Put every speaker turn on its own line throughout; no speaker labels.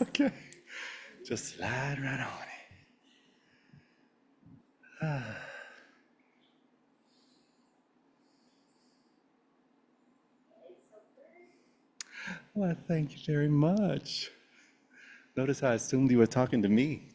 Okay, just slide right on it. Well, thank you very much. Notice how I assumed you were talking to me.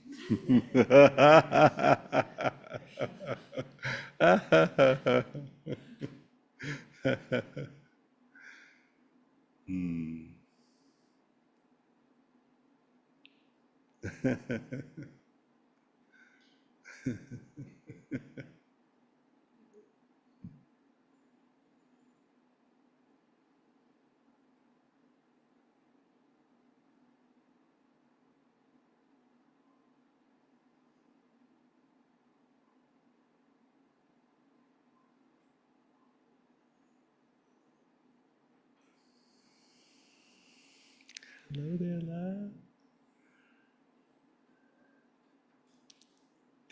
Hello there, love.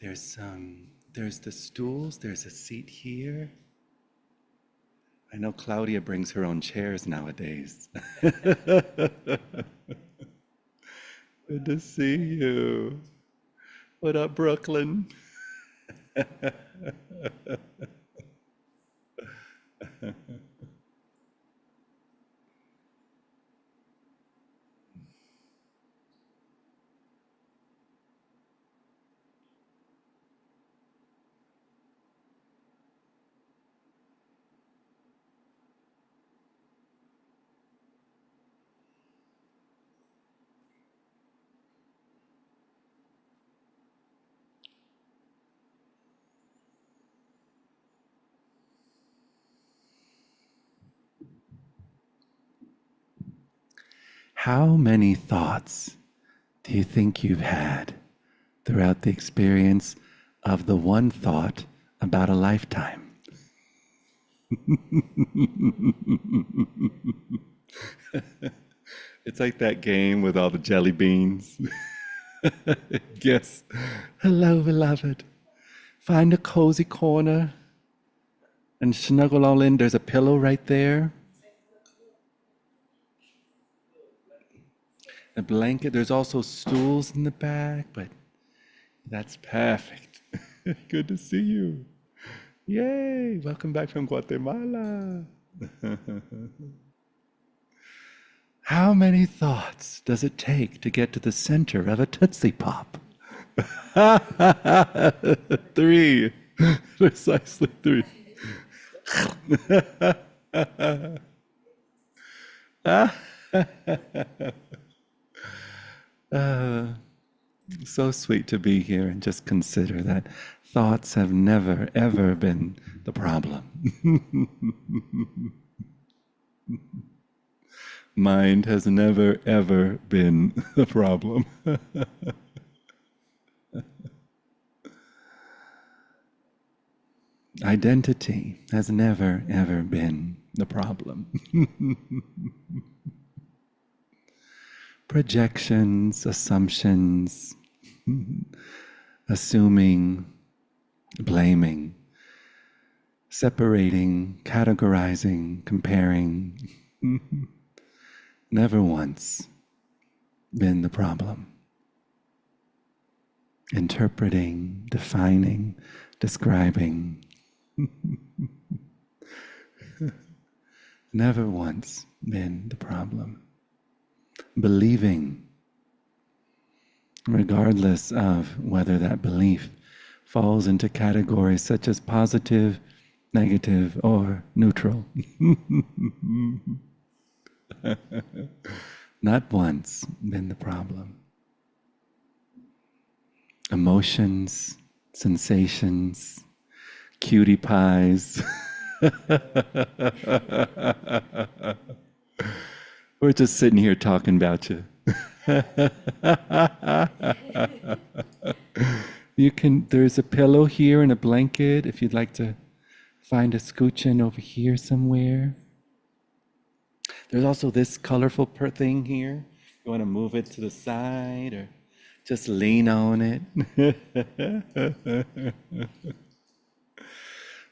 There's the stools, there's a seat here. I know Claudia brings her own chairs nowadays. Good to see you. What up, Brooklyn? How many thoughts do you think you've had throughout the experience of the one thought about a lifetime? It's like that game with all the jelly beans. Yes. Hello, beloved. Find a cozy corner and snuggle all in. There's a pillow right there. A blanket. There's also stools in the back, but that's perfect. Good to see you. Yay! Welcome back from Guatemala. How many thoughts does it take to get to the center of a Tootsie Pop? Three. Precisely three. So sweet to be here and just consider that thoughts have never, ever been the problem. Mind has never, ever been the problem. Identity has never, ever been the problem. Projections, assumptions, assuming, blaming, separating, categorizing, comparing, never once been the problem. Interpreting, defining, describing, never once been the problem. Believing, regardless of whether that belief falls into categories such as positive, negative, or neutral. Not once been the problem. Emotions, sensations, cutie pies. We're just sitting here talking about you. There's a pillow here and a blanket if you'd like to find a scooch-in over here somewhere. There's also this colorful thing here. You want to move it to the side or just lean on it.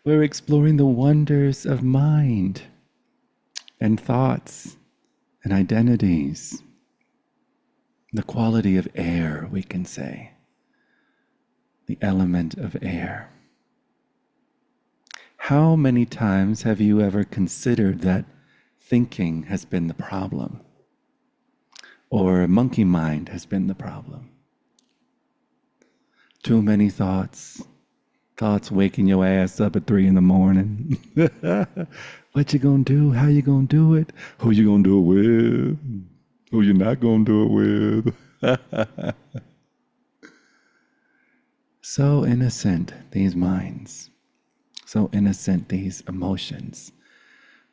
We're exploring the wonders of mind and thoughts and identities. The quality of air, we can say. The element of air. How many times have you ever considered that thinking has been the problem? Or monkey mind has been the problem? Too many thoughts. Thoughts waking your ass up at 3 a.m. What you gonna do? How you gonna do it? Who you gonna do it with? Who you not gonna do it with? So innocent, these minds. So innocent, these emotions.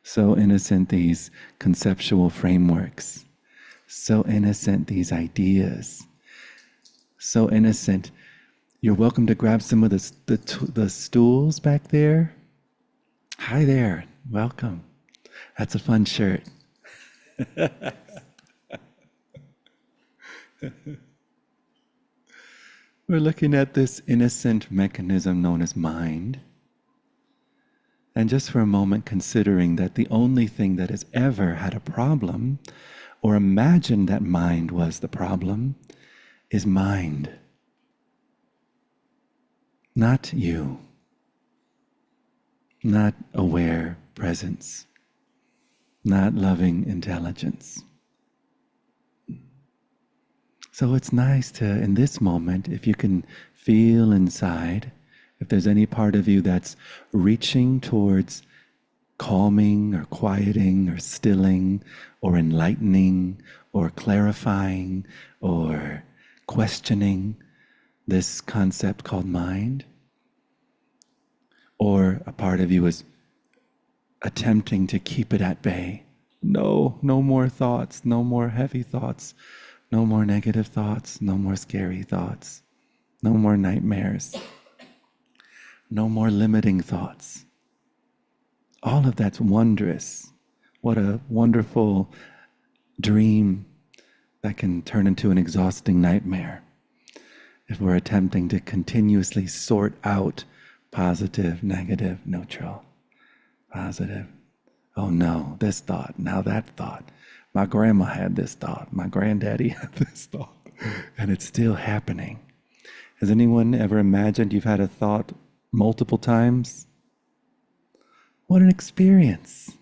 So innocent, these conceptual frameworks. So innocent, these ideas. So innocent. You're welcome to grab some of the stools back there. Hi there. Welcome. That's a fun shirt. We're looking at this innocent mechanism known as mind. And just for a moment, considering that the only thing that has ever had a problem or imagined that mind was the problem is mind. Not you. Not aware presence. Not loving intelligence. So it's nice to, in this moment, if you can feel inside, if there's any part of you that's reaching towards calming or quieting or stilling or enlightening or clarifying or questioning this concept called mind, or a part of you is attempting to keep it at bay. No more thoughts, no more heavy thoughts, no more negative thoughts, no more scary thoughts, no more nightmares, no more limiting thoughts. All of that's wondrous. What a wonderful dream that can turn into an exhausting nightmare if we're attempting to continuously sort out positive, negative, neutral, positive. Oh no, this thought, now that thought. My grandma had this thought. My granddaddy had this thought. And it's still happening. Has anyone ever imagined you've had a thought multiple times? What an experience.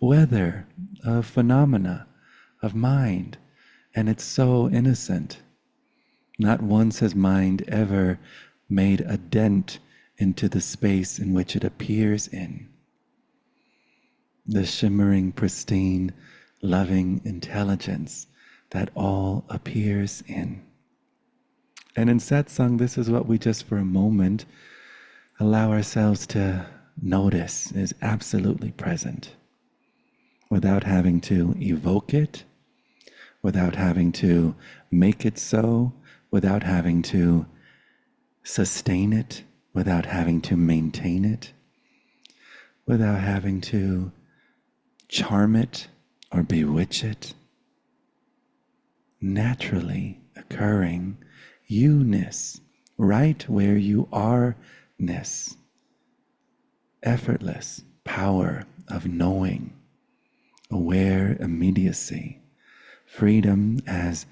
Weather of phenomena of mind. And it's so innocent. Not once has mind ever made a dent into the space in which it appears in. The shimmering, pristine, loving intelligence that all appears in. And in satsang, this is what we just for a moment allow ourselves to notice is absolutely present, without having to evoke it, without having to make it so, without having to sustain it, without having to maintain it, without having to charm it or bewitch it. Naturally occurring you-ness, right where you are-ness, effortless power of knowing, aware immediacy, freedom as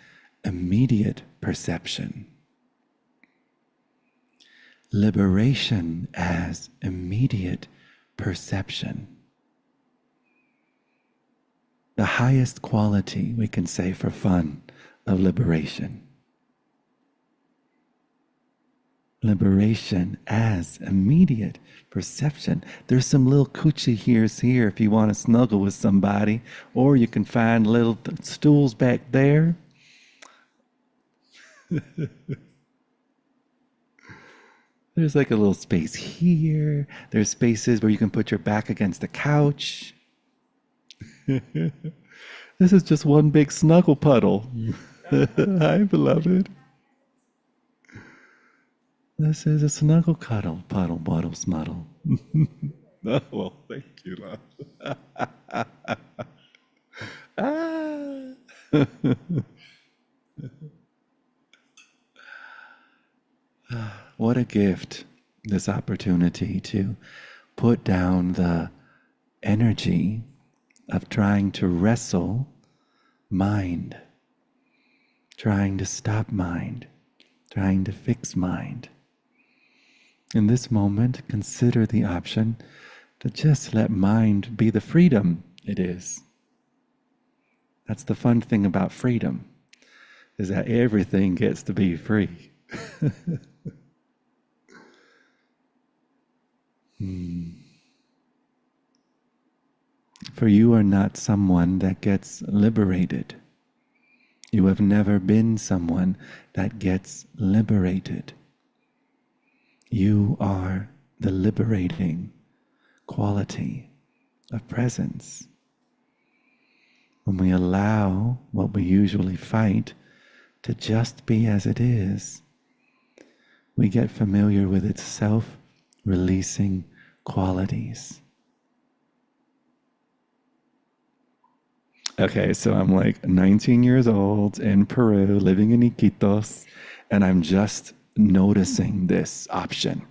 immediate perception, liberation as immediate perception. The highest quality, we can say for fun, of liberation. Liberation as immediate perception. There's some little coochie here's here if you want to snuggle with somebody, or you can find little stools back there. There's like a little space here. There's spaces where you can put your back against the couch. This is just one big snuggle puddle. Hi, beloved. This is a snuggle cuddle, puddle, bottle, smuddle. Oh, well, thank you, love. What a gift, this opportunity to put down the energy of trying to wrestle mind, trying to stop mind, trying to fix mind. In this moment, consider the option to just let mind be the freedom it is. That's the fun thing about freedom, is that everything gets to be free. For you are not someone that gets liberated. You have never been someone that gets liberated. You are the liberating quality of presence. When we allow what we usually fight to just be as it is, we get familiar with its self-releasing qualities. Okay, so I'm like 19 years old in Peru, living in Iquitos, and I'm just noticing this option,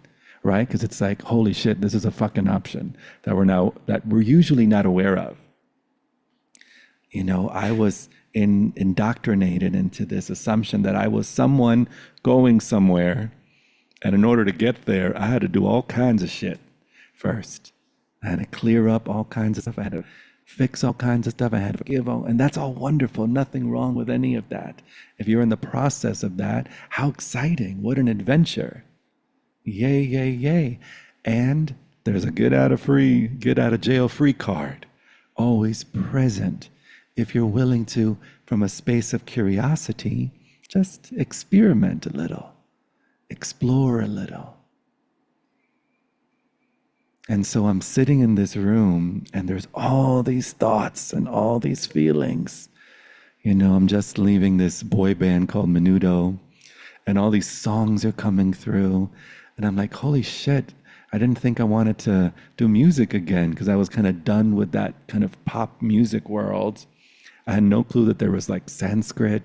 right? Because it's like, holy shit, this is a fucking option that we're usually not aware of. You know, I was indoctrinated into this assumption that I was someone going somewhere, and in order to get there, I had to do all kinds of shit first. I had to clear up all kinds of stuff. I had to fix all kinds of stuff. I had to forgive all, and that's all wonderful. Nothing wrong with any of that. If you're in the process of that, how exciting! What an adventure! Yay, yay, yay! And there's a get out of jail free card, always present. If you're willing to, from a space of curiosity, just experiment a little, explore a little. And so I'm sitting in this room and there's all these thoughts and all these feelings. You know, I'm just leaving this boy band called Menudo and all these songs are coming through. And I'm like, holy shit, I didn't think I wanted to do music again because I was kind of done with that kind of pop music world. I had no clue that there was like Sanskrit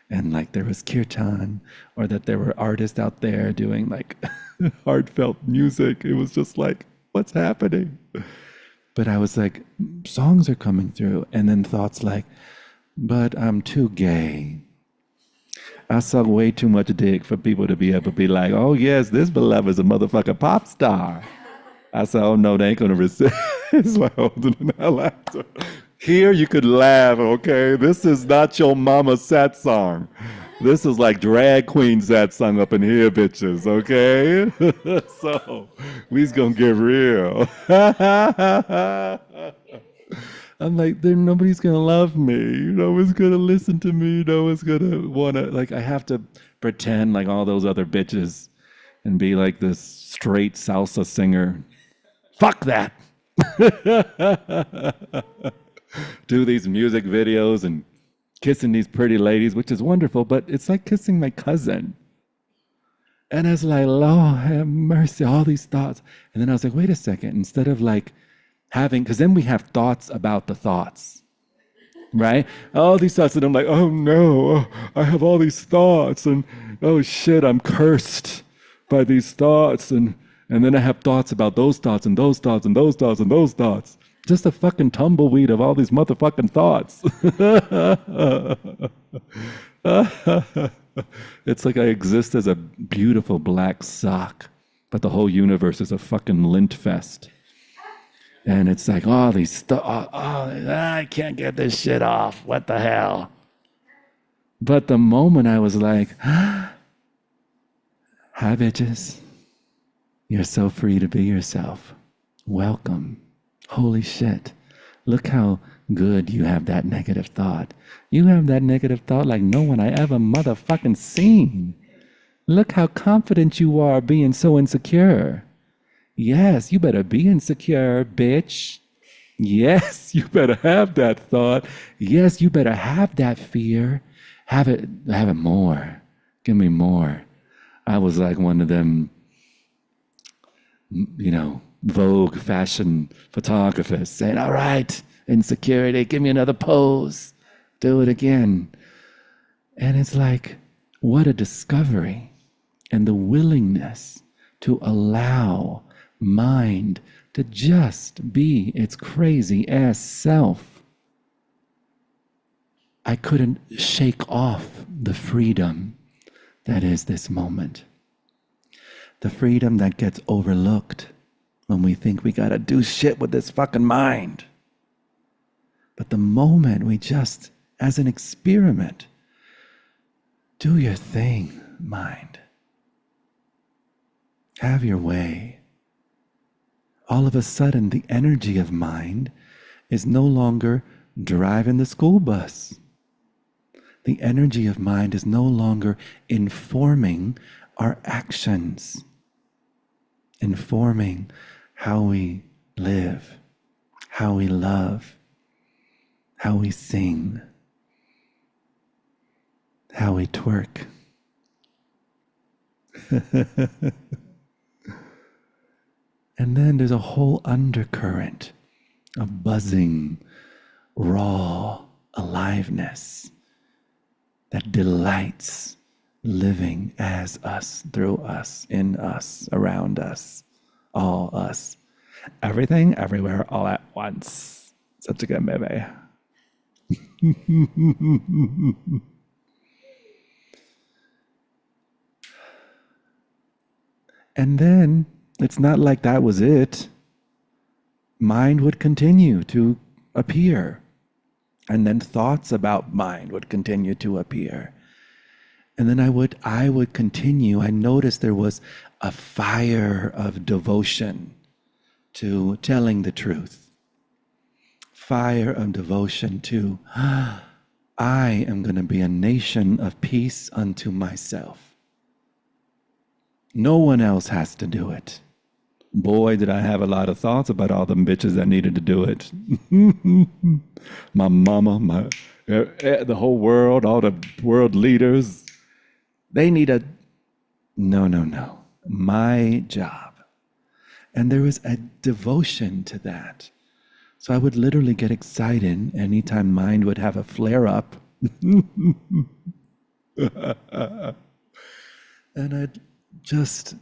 and like there was kirtan, or that there were artists out there doing like heartfelt music. It was just like, what's happening? But I was like, songs are coming through. And then thoughts like, but I'm too gay. I suck way too much dick for people to be able to be like, oh yes, this beloved is a motherfucking pop star. I said, oh no, they ain't gonna receive. It's like holding an laughter. Here you could laugh, okay? This is not your mama sad song. This is like drag queen sad song up in here, bitches, okay? So, we's gonna get real. I'm like, then nobody's gonna love me. No one's gonna listen to me. No one's gonna wanna, like, I have to pretend like all those other bitches and be like this straight salsa singer. Fuck that. Do these music videos and kissing these pretty ladies, which is wonderful, but it's like kissing my cousin. And I was like, Lord have mercy, all these thoughts. And then I was like, wait a second, instead of like having, because then we have thoughts about the thoughts, right? All these thoughts, and I'm like, oh no, I have all these thoughts, and oh shit, I'm cursed by these thoughts. And then I have thoughts about those thoughts and those thoughts and those thoughts and those thoughts. Just a fucking tumbleweed of all these motherfucking thoughts. It's like I exist as a beautiful black sock, but the whole universe is a fucking lint fest. And it's like, oh, these I can't get this shit off. What the hell? But the moment I was like, hi, bitches. You're so free to be yourself. Welcome. Holy shit. Look how good you have that negative thought. You have that negative thought like no one I ever motherfucking seen. Look how confident you are being so insecure. Yes, you better be insecure, bitch. Yes, you better have that thought. Yes, you better have that fear. Have it more. Give me more. I was like one of them, you know, Vogue fashion photographers saying, all right, insecurity, give me another pose. Do it again. And it's like, what a discovery. And the willingness to allow mind to just be its crazy ass self. I couldn't shake off the freedom that is this moment. The freedom that gets overlooked when we think we gotta do shit with this fucking mind. But the moment we just, as an experiment, do your thing, mind. Have your way. All of a sudden, the energy of mind is no longer driving the school bus. The energy of mind is no longer informing our actions, informing how we live, how we love, how we sing, how we twerk. And then there's a whole undercurrent of buzzing, raw aliveness that delights living as us, through us, in us, around us, all us. Everything, everywhere, all at once. Such a good movie. And then it's not like that was it. Mind would continue to appear. And then thoughts about mind would continue to appear. And then I would continue. I noticed there was a fire of devotion to telling the truth. Fire of devotion to, I am going to be a nation of peace unto myself. No one else has to do it. Boy, did I have a lot of thoughts about all the bitches that needed to do it. My mama, the whole world, all the world leaders. They need a, no. My job. And there was a devotion to that. So I would literally get excited anytime mind would have a flare up. And I'd just,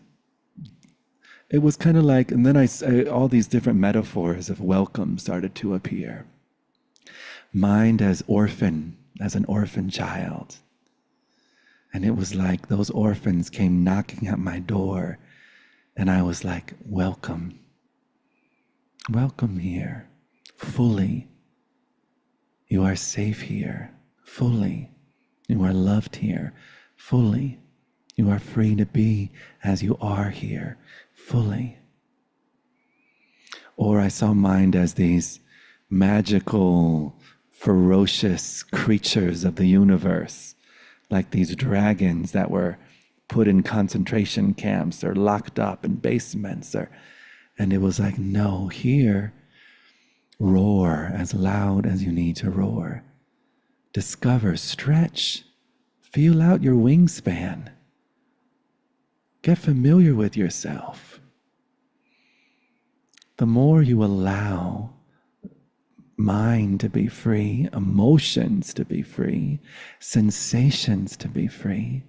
it was kind of like, and then all these different metaphors of welcome started to appear. Mind as orphan, as an orphan child. And it was like those orphans came knocking at my door, and I was like, welcome. Welcome here, fully. You are safe here, fully. You are loved here, fully. You are free to be as you are here, fully. Or I saw mind as these magical, ferocious creatures of the universe, like these dragons that were put in concentration camps or locked up in basements, and it was like, no, here, roar as loud as you need to roar. Discover, stretch, feel out your wingspan. Get familiar with yourself. The more you allow mind to be free, emotions to be free, sensations to be free,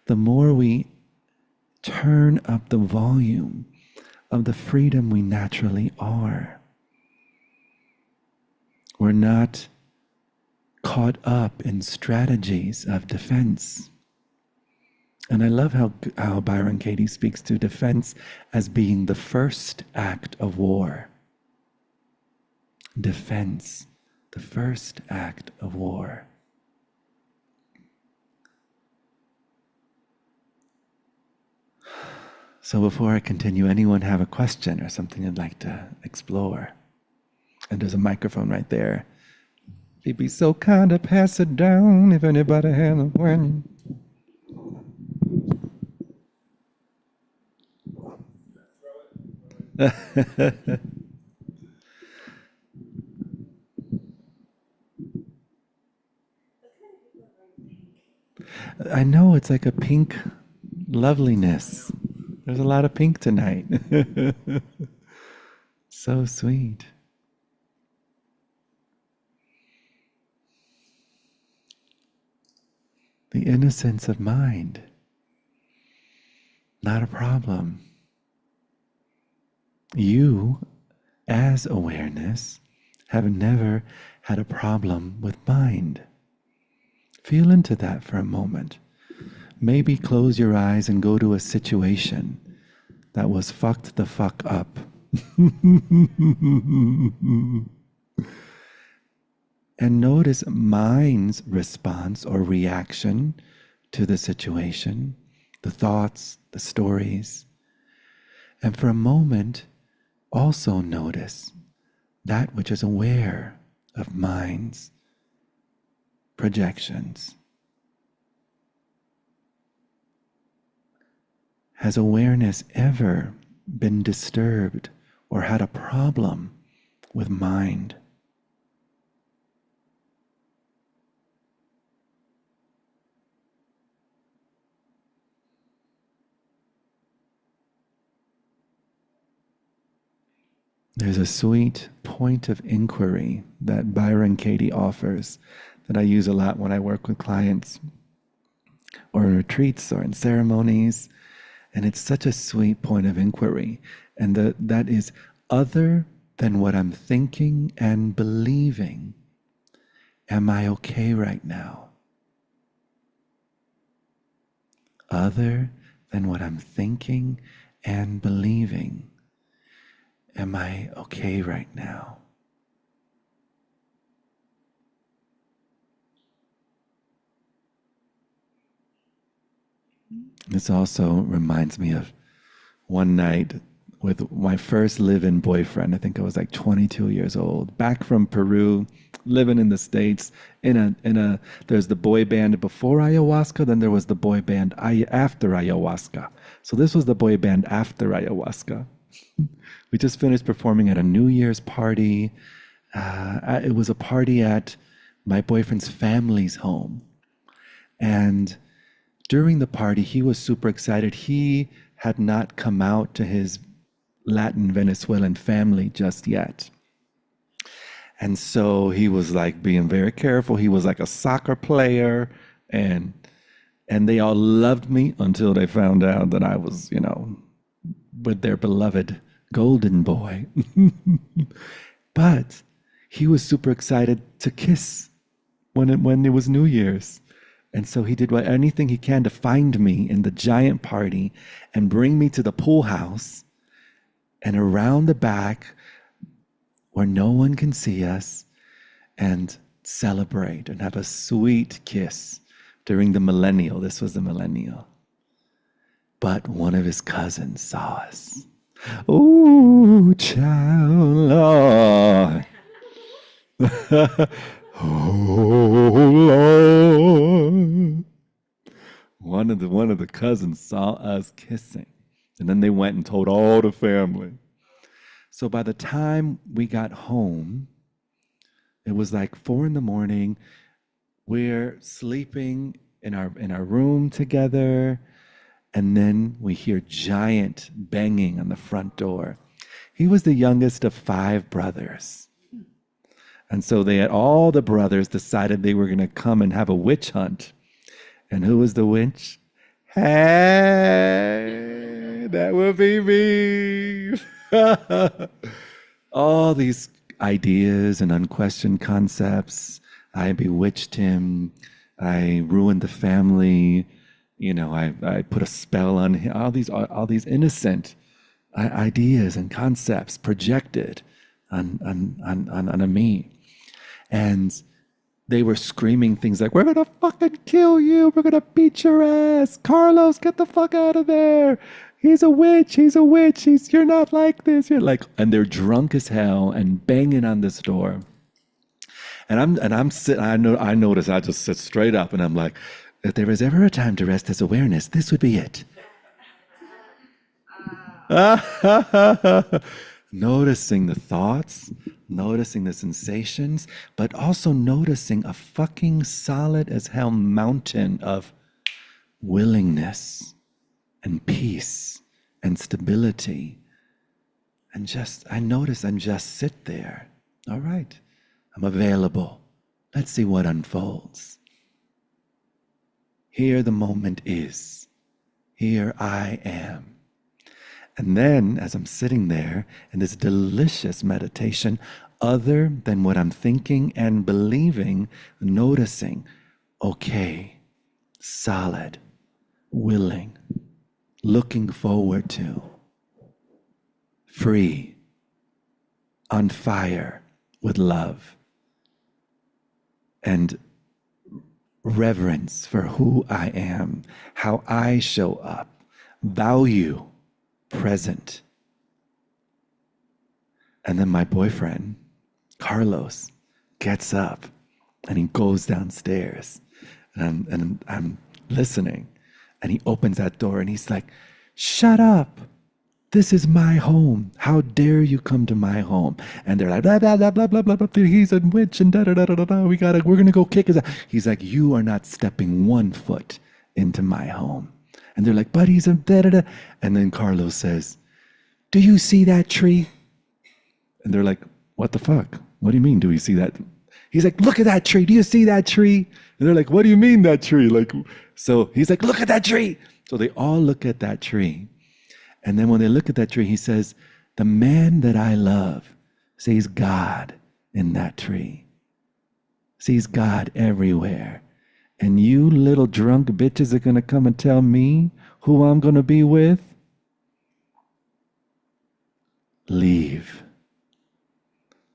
the more we turn up the volume of the freedom we naturally are. We're not caught up in strategies of defense. And I love how Byron Katie speaks to defense as being the first act of war. Defense, the first act of war. So before I continue, anyone have a question or something you'd like to explore? And there's a microphone right there. If you'd be so kind to pass it down if anybody has a question. I know, it's like a pink loveliness. There's a lot of pink tonight. So sweet. The innocence of mind. Not a problem. You, as awareness, have never had a problem with mind. Feel into that for a moment. Maybe close your eyes and go to a situation that was fucked the fuck up. And notice mind's response or reaction to the situation, the thoughts, the stories. And for a moment, also notice that which is aware of mind's projections. Has awareness ever been disturbed or had a problem with mind? There's a sweet point of inquiry that Byron Katie offers that I use a lot when I work with clients or in retreats or in ceremonies. And it's such a sweet point of inquiry. And that is, other than what I'm thinking and believing, am I okay right now? Other than what I'm thinking and believing, am I okay right now? This also reminds me of one night with my first live-in boyfriend. I think I was like 22 years old, back from Peru, living in the States. There's the boy band before ayahuasca, then there was the boy band after ayahuasca. So this was the boy band after ayahuasca. We just finished performing at a New Year's party. It was a party at my boyfriend's family's home. And during the party, he was super excited. He had not come out to his Latin Venezuelan family just yet. And so he was like being very careful. He was like a soccer player, and they all loved me until they found out that I was, with their beloved golden boy. But he was super excited to kiss when it was New Year's. And so he did anything he can to find me in the giant party and bring me to the pool house and around the back where no one can see us and celebrate and have a sweet kiss during the millennial. This was the millennial. But one of his cousins saw us. Ooh, child, Lord. Oh Lord. One of the cousins saw us kissing. And then they went and told all the family. So by the time we got home, it was like 4 a.m. We're sleeping in our room together. And then we hear giant banging on the front door. He was the youngest of 5 brothers. And so all the brothers decided they were going to come and have a witch hunt. And who was the witch? Hey, that would be me. All these ideas and unquestioned concepts. I bewitched him. I ruined the family. I put a spell on him. All these innocent ideas and concepts projected on me. And they were screaming things like, "We're gonna fucking kill you. We're gonna beat your ass. Carlos, get the fuck out of there. He's a witch. He's a witch. You're not like this. You're like," and they're drunk as hell and banging on this door. And I'm sitting. I notice. I just sit straight up and I'm like, if there was ever a time to rest as awareness, this would be it. Noticing the thoughts, noticing the sensations, but also noticing a fucking solid as hell mountain of willingness and peace and stability. And I notice and just sit there. All right, I'm available. Let's see what unfolds. Here the moment is. Here I am. And then, as I'm sitting there in this delicious meditation, other than what I'm thinking and believing, noticing, okay, solid, willing, looking forward to, free, on fire with love and reverence for who I am, how I show up, value, present. And then my boyfriend, Carlos, gets up and he goes downstairs. And I'm listening. And he opens that door and he's like, shut up. This is my home. How dare you come to my home? And they're like, blah, blah, blah, blah, blah, blah, blah. He's a witch and da, da, da, da, da, da. We're going to go kick his ass. He's like, you are not stepping 1 foot into my home. And they're like, but he's a da, da, da. And then Carlos says, do you see that tree? And they're like, what the fuck? What do you mean, do we see that? He's like, look at that tree. Do you see that tree? And they're like, what do you mean that tree? Like, so he's like, look at that tree. So they all look at that tree. And then when they look at that tree, he says, the man that I love sees God in that tree, sees God everywhere. And you little drunk bitches are going to come and tell me who I'm going to be with? Leave.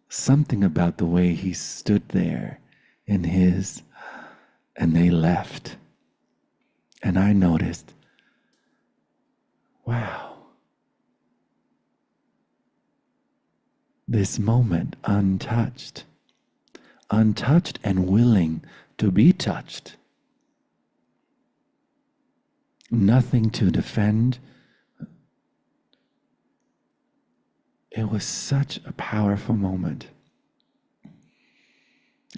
Something about the way he stood there in his, and they left. And I noticed, wow, this moment untouched and willing to be touched. Nothing to defend. It was such a powerful moment.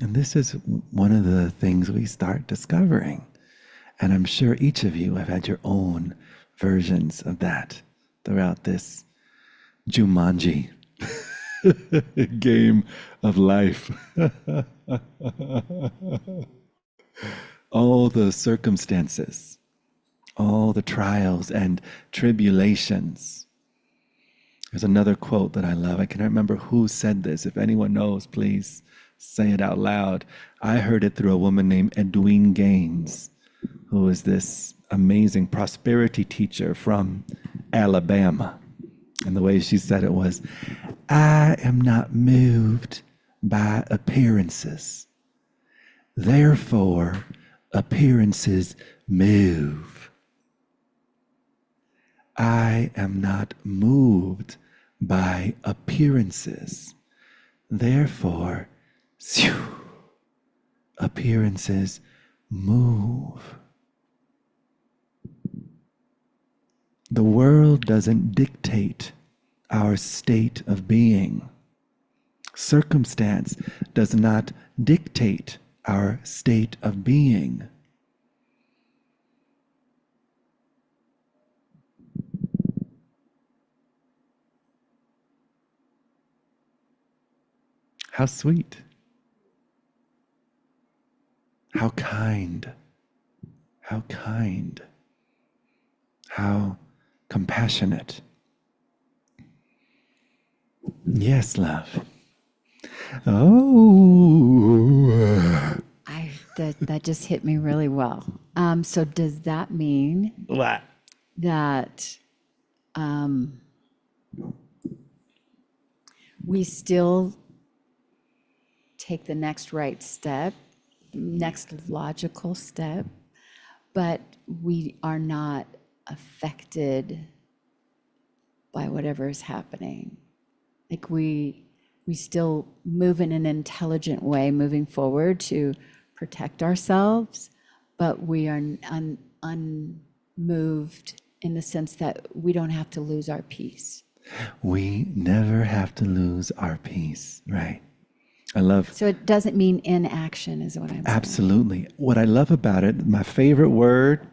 And this is one of the things we start discovering. And I'm sure each of you have had your own versions of that throughout this Jumanji game of life. All the circumstances, all the trials and tribulations. There's another quote that I love. I can't remember who said this. If anyone knows, please say it out loud. I heard it through a woman named Edwene Gaines, who is this amazing prosperity teacher from Alabama. And the way she said it was, I am not moved by appearances. Therefore, appearances move. I am not moved by appearances. Therefore, appearances move. The world doesn't dictate our state of being. Circumstance does not dictate our state of being. How sweet. How kind. How kind. How compassionate. Yes, love. Oh.
That just hit me really well. So does that mean
What?
that we still take the next right step, next logical step, but we are not affected by whatever is happening? Like we still move in an intelligent way moving forward to protect ourselves, but we are unmoved in the sense that we don't have to lose our peace.
We never have to lose our peace, right? I love.
So it doesn't mean inaction is what I'm saying.
Absolutely. What I love about it, my favorite word,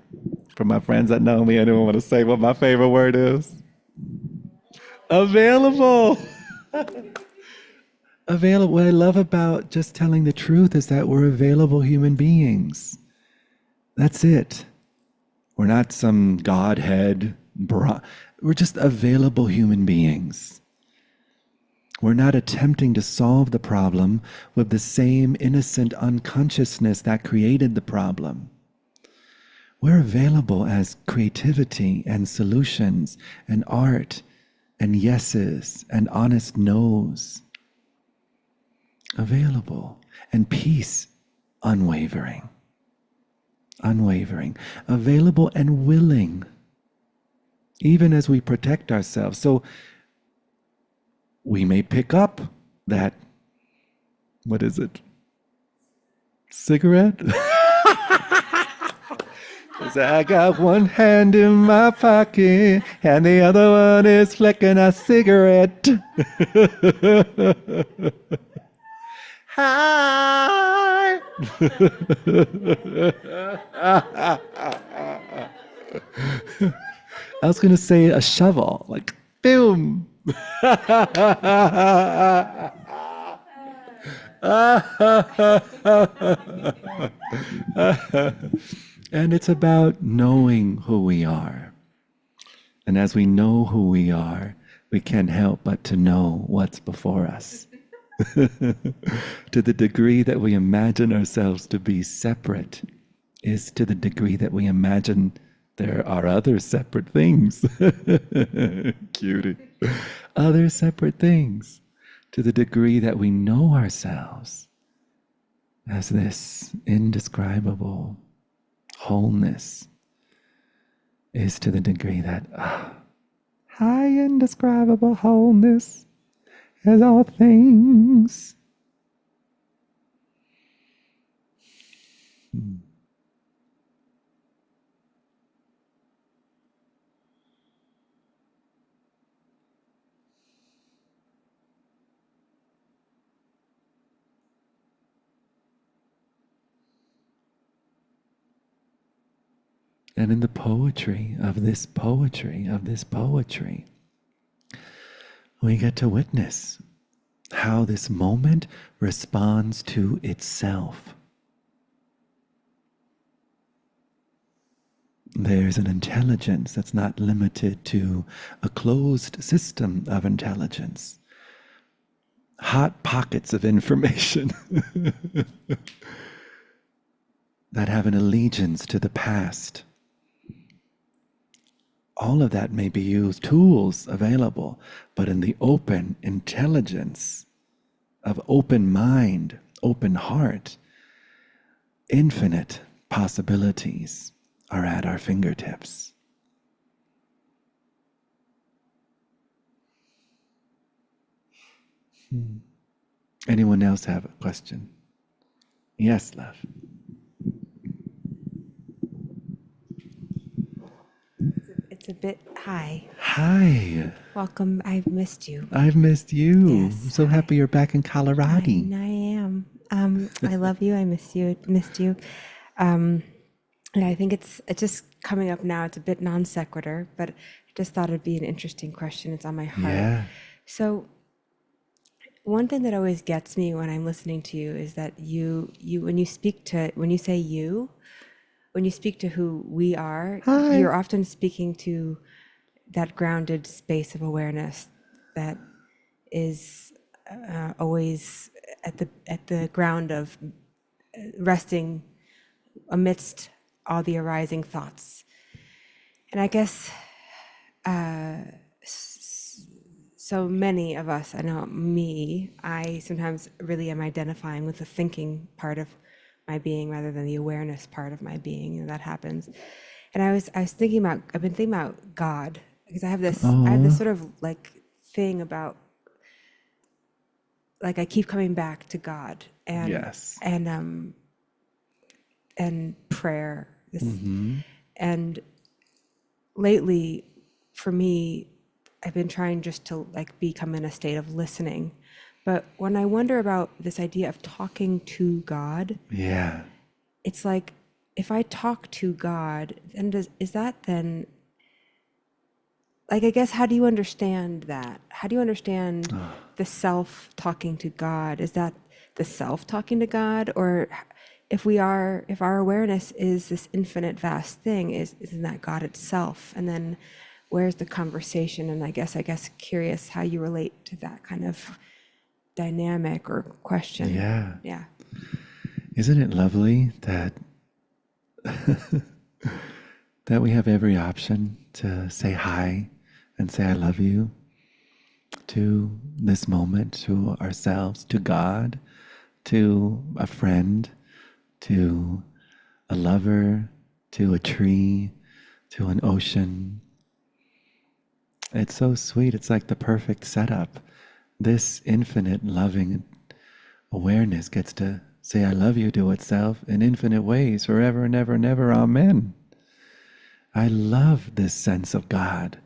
for my friends that know me, I don't want to say what my favorite word is. Available. Available. What I love about just telling the truth is that we're available human beings. That's it. We're not some Godhead. We're just available human beings. We're not attempting to solve the problem with the same innocent unconsciousness that created the problem. We're available as creativity and solutions and art and yeses and honest no's. Available. And peace, unwavering. Unwavering. Available and willing. Even as we protect ourselves. So we may pick up that, what is it? Cigarette? I got one hand in my pocket and the other one is flicking a cigarette. Hi. I was gonna say a shovel, like boom. And it's about knowing who we are. And as we know who we are, we can't help but to know what's before us. To the degree that we imagine ourselves to be separate is to the degree that we imagine there are other separate things. Cutie. Other separate things. To the degree that we know ourselves as this indescribable wholeness is to the degree that high indescribable wholeness is all things. And in the poetry of this poetry, we get to witness how this moment responds to itself. There's an intelligence that's not limited to a closed system of intelligence. Hot pockets of information that have an allegiance to the past. All of that may be used, tools available, but in the open intelligence of open mind, open heart, infinite possibilities are at our fingertips. Anyone else have a question? Yes, love.
It's a bit hi.
Hi.
Welcome. I've missed you.
I've missed you.
Yes,
I'm so happy you're back in Colorado.
I am. I love you. I miss you. Missed you. And I think it's just coming up now. It's a bit non sequitur, but I just thought it'd be an interesting question. It's on my heart.
Yeah.
So one thing that always gets me when I'm listening to you is that you when you speak to who we are,
Hi.
you're often speaking to that grounded space of awareness that is always at the ground of resting amidst all the arising thoughts. And I guess so many of us, I know me, I sometimes really am identifying with the thinking part of my being rather than the awareness part of my being, and that happens. And I've been thinking about God, because I have this sort of like thing about, like, I keep coming back to God and
Yes.
and prayer. And lately, for me, I've been trying just to like become in a state of listening. But when I wonder about this idea of talking to God,
Yeah.
it's like, if I talk to God, then is that then, like, I guess, how do you understand that? How do you understand the self talking to God? Is that the self talking to God? Or if our awareness is this infinite vast thing, isn't that God itself? And then where's the conversation? And I guess curious how you relate to that kind of dynamic or question.
Yeah.
Yeah.
Isn't it lovely that that we have every option to say hi and say I love you to this moment, to ourselves, to God, to a friend, to a lover, to a tree, to an ocean. It's so sweet. It's like the perfect setup. This infinite loving awareness gets to say I love you to itself in infinite ways forever and ever and ever. Amen. I love this sense of God.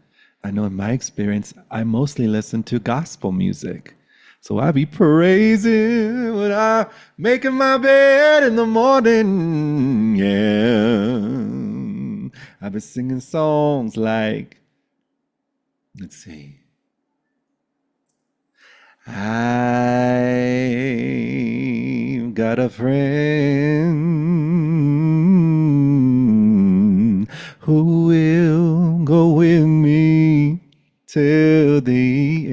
I know in my experience, I mostly listen to gospel music. So I be praising when I making my bed in the morning. Yeah. I've been singing songs like, let's see. I've got a friend who will go with me till the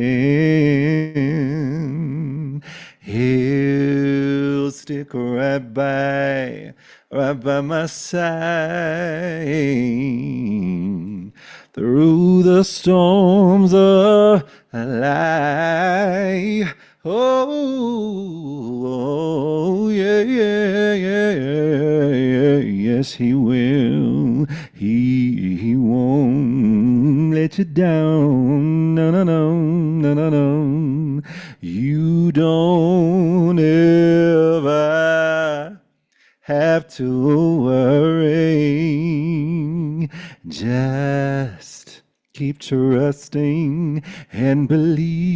end. He'll stick right by my side through the storms of life. Oh, yeah, yeah, yeah, yeah, yes, he will. He won't let you down. No, no, no, no, no, no. You don't ever have to worry. Just keep trusting and believing.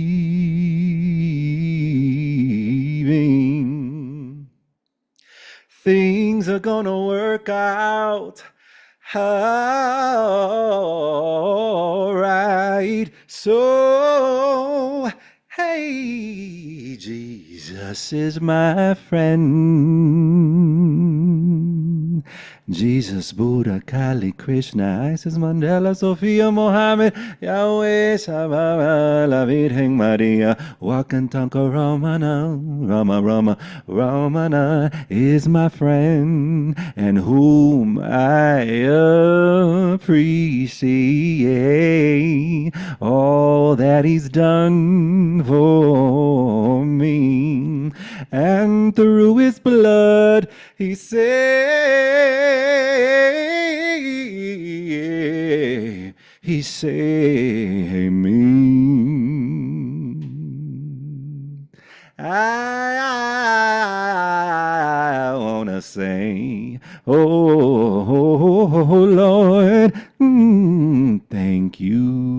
Things are gonna work out all right. So, hey, Jesus is my friend. Jesus, Buddha, Kali, Krishna, Isis, Mandela, Sophia, Mohammed, Yahweh, Shabbat, la Virgen Maria, Wakantanka, Ramana, Ramana is my friend, and whom I appreciate all that he's done for me. And through his blood, he saved me. I wanna say, oh Lord, thank you.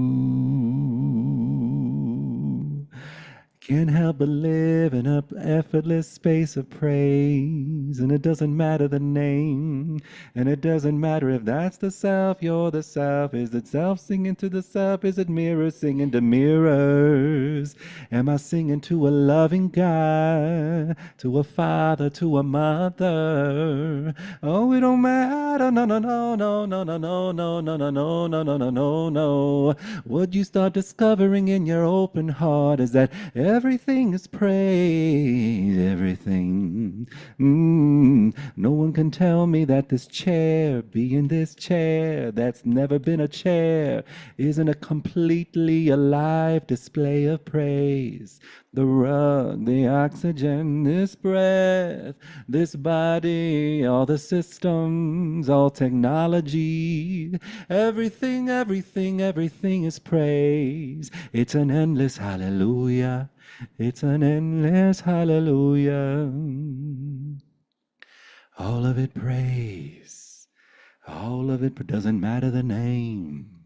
Can't help but live in an effortless space of praise. And it doesn't matter the name. And it doesn't matter if that's the self, you're the self. Is it self singing to the self? Is it mirrors singing to mirrors? Am I singing to a loving God? To a father, to a mother? Oh, it don't matter. No, no, no, no, no, no, no, no, no, no, no, no, no, no, no, no. What you start discovering in your open heart is that everything is praise, everything. No one can tell me that this chair, being this chair that's never been a chair, isn't a completely alive display of praise. The rug, the oxygen, this breath, this body, all the systems, all technology, everything, everything, everything is praise. It's an endless hallelujah. It's an endless hallelujah. All of it praise. All of it doesn't matter the name.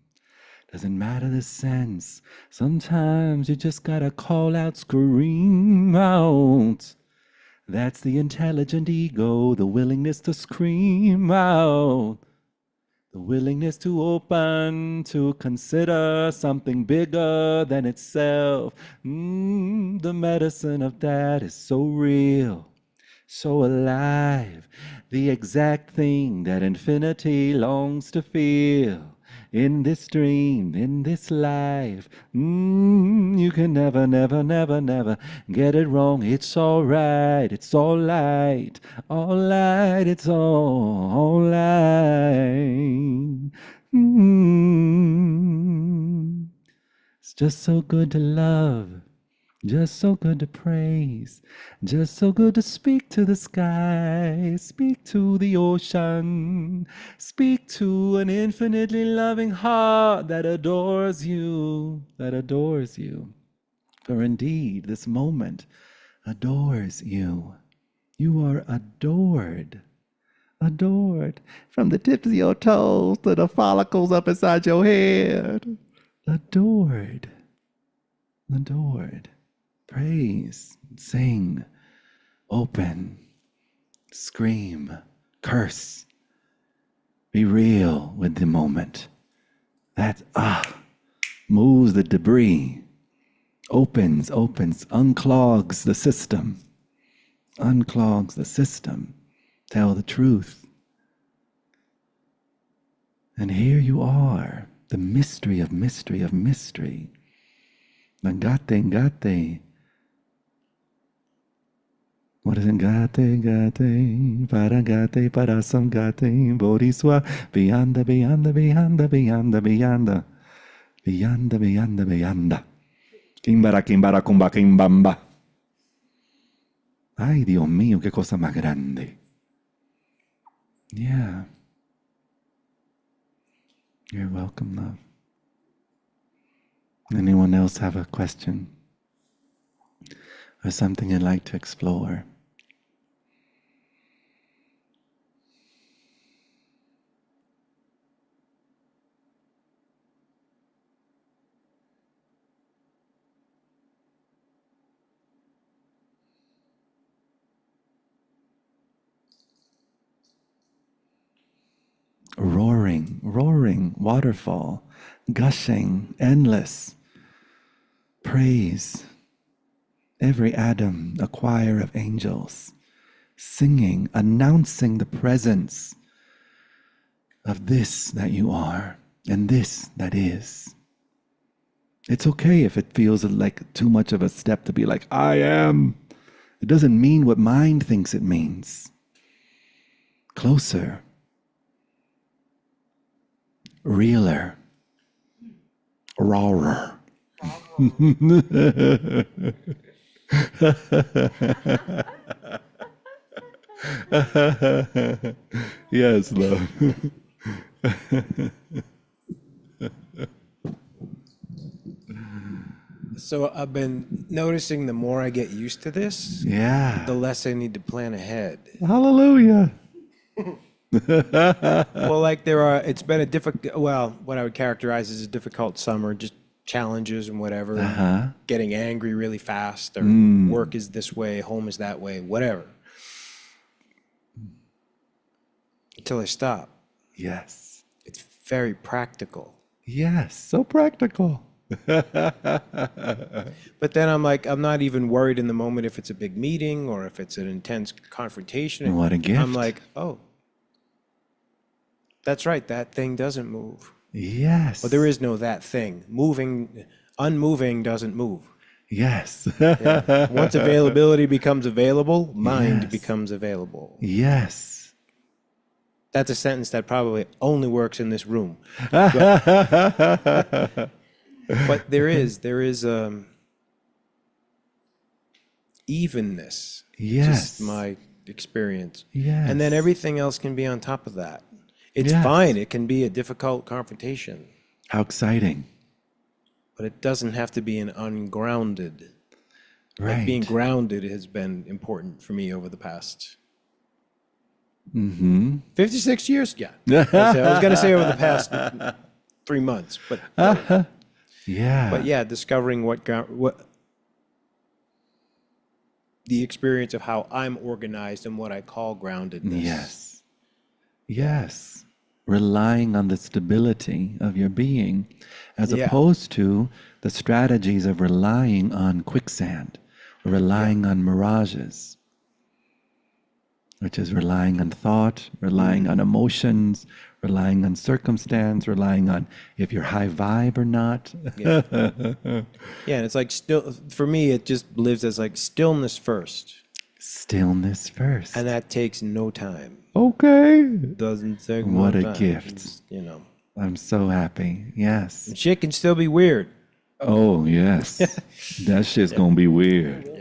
Doesn't matter the sense. Sometimes you just gotta call out, scream out. That's the intelligent ego, the willingness to scream out. The willingness to open, to consider something bigger than itself. The medicine of that is so real, so alive. The exact thing that infinity longs to feel. in this dream, in this life. You can never, never, never, never get it wrong. It's all right, it's all light, it's all right. It's just so good to love. Just so good to praise, just so good to speak to the sky, speak to the ocean, speak to an infinitely loving heart that adores you, that adores you. For indeed, this moment adores you. You are adored, adored, from the tips of your toes to the follicles up inside your head. Adored, adored. Praise, sing, open, scream, curse. Be real with the moment. That moves the debris, opens, unclogs the system. Unclogs the system. Tell the truth. And here you are, the mystery of mystery of mystery. Ngate. What is it? Gate, para some gate, bodhiswa, beyond. Kimbara, kumba, kimbamba. Ay, Dios mío, qué cosa más grande. Yeah. You're welcome, love. Anyone else have a question? Or something you'd like to explore? Roaring waterfall, gushing, endless. Praise. Every atom, a choir of angels, singing, announcing the presence of this that you are and this that is. It's okay if it feels like too much of a step to be like, I am. It doesn't mean what mind thinks it means. Closer. Realer. Rawer. Yes, love.
So I've been noticing the more I get used to this,
Yeah.
the less I need to plan ahead.
Hallelujah.
Well, like it's been a difficult, what I would characterize as a difficult summer, just challenges and whatever, getting angry really fast, or work is this way, home is that way, whatever. Until I stop.
Yes.
It's very practical.
Yes. So practical.
But then I'm like, I'm not even worried in the moment if it's a big meeting or if it's an intense confrontation.
What a gift.
I'm like, oh, that's right, that thing doesn't move.
Yes.
Well, there is no that thing. Unmoving doesn't move.
Yes.
Yeah. Once availability becomes available, mind
Yes.
becomes available.
Yes.
That's a sentence that probably only works in this room. But there is evenness.
Yes.
Just my experience.
Yes.
And then everything else can be on top of that. It's
Yes.
fine. It can be a difficult confrontation,
How exciting.
but it doesn't have to be an ungrounded.
Right.
Like being grounded has been important for me over the past 56 years. Yeah. I was going to say over the past 3 months, but
Yeah.
but yeah, discovering what the experience of how I'm organized and what I call groundedness.
Yes. Yes. Relying on the stability of your being as
Yeah.
opposed to the strategies of relying on quicksand, or relying on mirages, which is relying on thought, relying on emotions, relying on circumstance, relying on if you're high vibe or not.
Yeah. Yeah, and it's like still for me it just lives as like stillness first.
Stillness first.
And that takes no time.
Okay.
Doesn't take
What
no
a
time.
gift.
It's, you know.
I'm so happy. Yes.
And shit can still be weird.
Oh, yes. That shit's gonna be weird.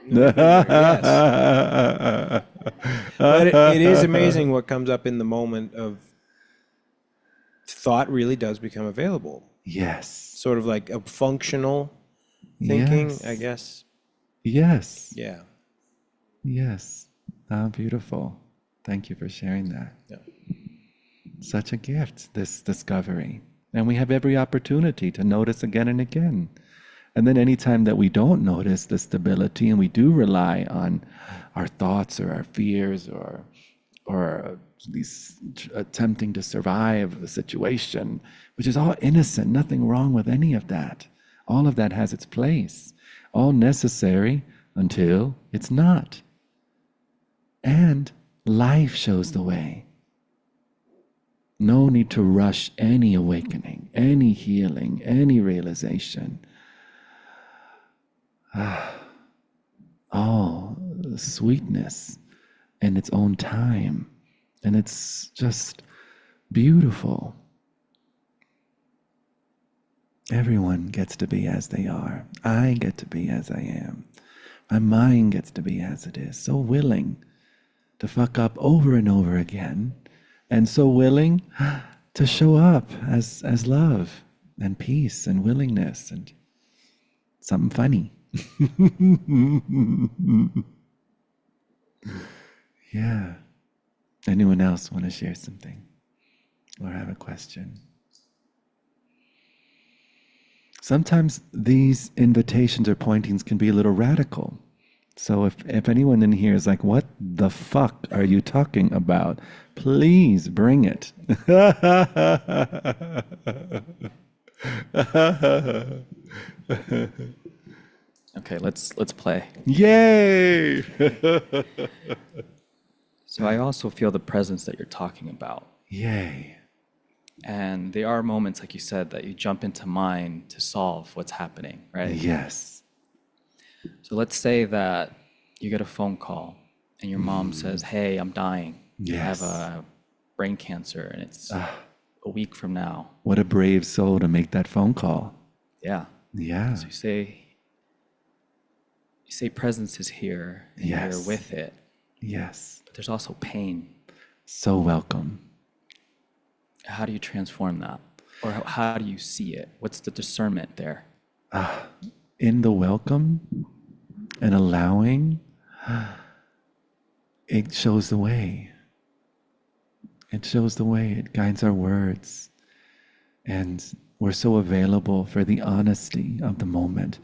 But it is amazing what comes up in the moment of thought really does become available.
Yes.
Sort of like a functional thinking,
Yes.
I guess.
Yes.
Yeah.
Yes. How beautiful. Thank you for sharing that.
Yeah.
Such a gift, this discovery. And we have every opportunity to notice again and again. And then anytime that we don't notice the stability and we do rely on our thoughts or our fears or these attempting to survive the situation, which is all innocent, nothing wrong with any of that. All of that has its place, all necessary until it's not. And life shows the way. No need to rush any awakening, any healing, any realization. All sweetness in its own time. And it's just beautiful. Everyone gets to be as they are. I get to be as I am. My mind gets to be as it is. So willing to fuck up over and over again. And so willing to show up as love and peace and willingness and something funny. Yeah. Anyone else want to share something or have a question? Sometimes these invitations or pointings can be a little radical. So if anyone in here is like, what the fuck are you talking about? Please bring it.
Okay, let's play.
Yay!
So I also feel the presence that you're talking about.
Yay.
And there are moments, like you said, that you jump into mind to solve what's happening, right?
Yes.
So let's say that you get a phone call and your mom says, hey, I'm dying.
Yes.
I have a brain cancer and it's a week from now.
What a brave soul to make that phone call.
Yeah.
Yeah.
So you say presence is here and
Yes.
you're with it.
Yes.
But there's also pain.
So welcome.
How do you transform that? Or how do you see it? What's the discernment there?
In the welcome and allowing, it shows the way. It shows the way. It guides our words. And we're so available for the honesty of the moment.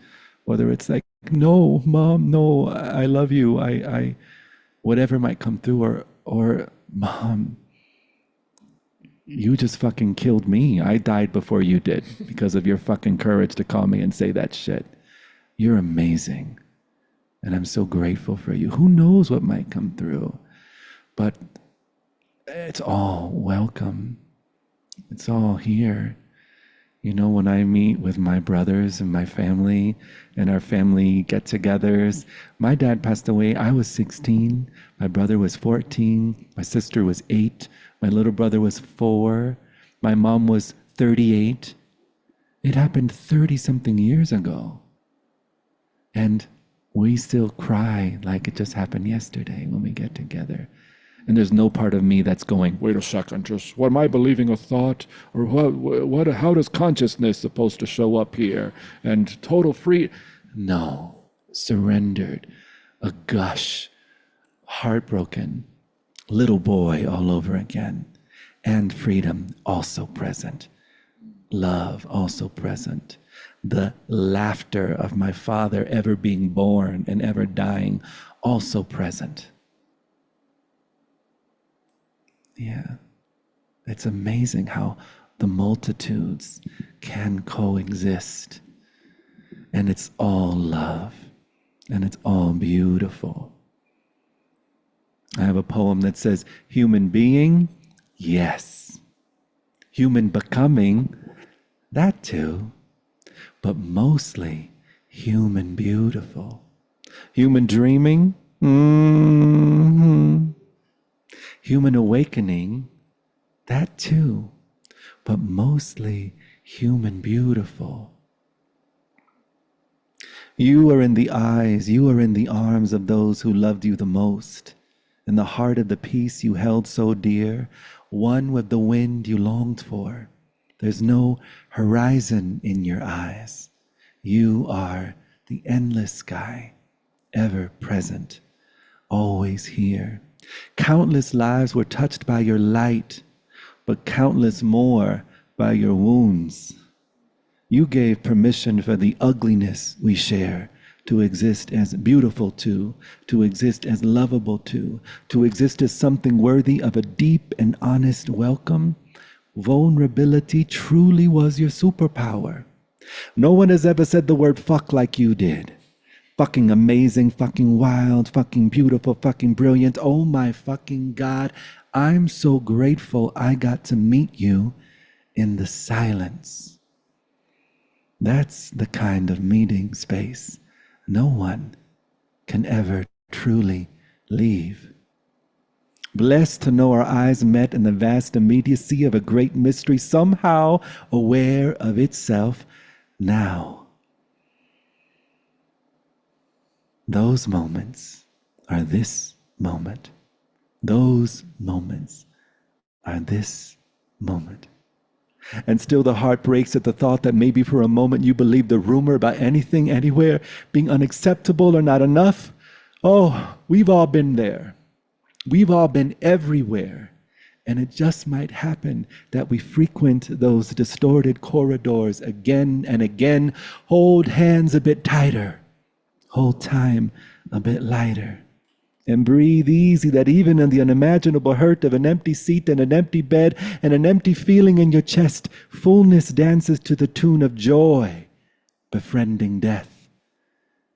Whether it's like, no, mom, no, I love you. I whatever might come through, or mom, you just fucking killed me. I died before you did because of your fucking courage to call me and say that shit. You're amazing. And I'm so grateful for you. Who knows what might come through? But it's all welcome. It's all here. You know, when I meet with my brothers and my family and our family get-togethers, my dad passed away. I was 16. My brother was 14. My sister was 8. My little brother was 4. My mom was 38. It happened 30-something years ago. And we still cry like it just happened yesterday when we get together. And there's no part of me that's going, wait a second, just what am I believing a thought? Or what how does consciousness supposed to show up here? And total free. No, surrendered, a gush, heartbroken, little boy all over again. And freedom also present. Love also present. The laughter of my father ever being born and ever dying also present. Yeah, it's amazing how the multitudes can coexist. And it's all love. And it's all beautiful. I have a poem that says, human being, yes. human becoming, that too, but mostly human beautiful. Human dreaming, human awakening, that too, but mostly human beautiful. You are in the eyes, you are in the arms of those who loved you the most, in the heart of the peace you held so dear, one with the wind you longed for. There's no horizon in your eyes. You are the endless sky, ever present, always here. Countless lives were touched by your light, but countless more by your wounds. You gave permission for the ugliness we share to exist as beautiful to exist as lovable to exist as something worthy of a deep and honest welcome. Vulnerability truly was your superpower. No one has ever said the word fuck like you did. Fucking amazing, fucking wild, fucking beautiful, fucking brilliant. Oh my fucking God. I'm so grateful I got to meet you in the silence. That's the kind of meeting space no one can ever truly leave. Blessed to know our eyes met in the vast immediacy of a great mystery, somehow aware of itself now. Those moments are this moment. Those moments are this moment. And still the heart breaks at the thought that maybe for a moment you believed the rumor about anything, anywhere, being unacceptable or not enough. Oh, we've all been there. We've all been everywhere. And it just might happen that we frequent those distorted corridors again and again. Hold hands a bit tighter. Hold time a bit lighter. And breathe easy that even in the unimaginable hurt of an empty seat and an empty bed and an empty feeling in your chest, fullness dances to the tune of joy, befriending death.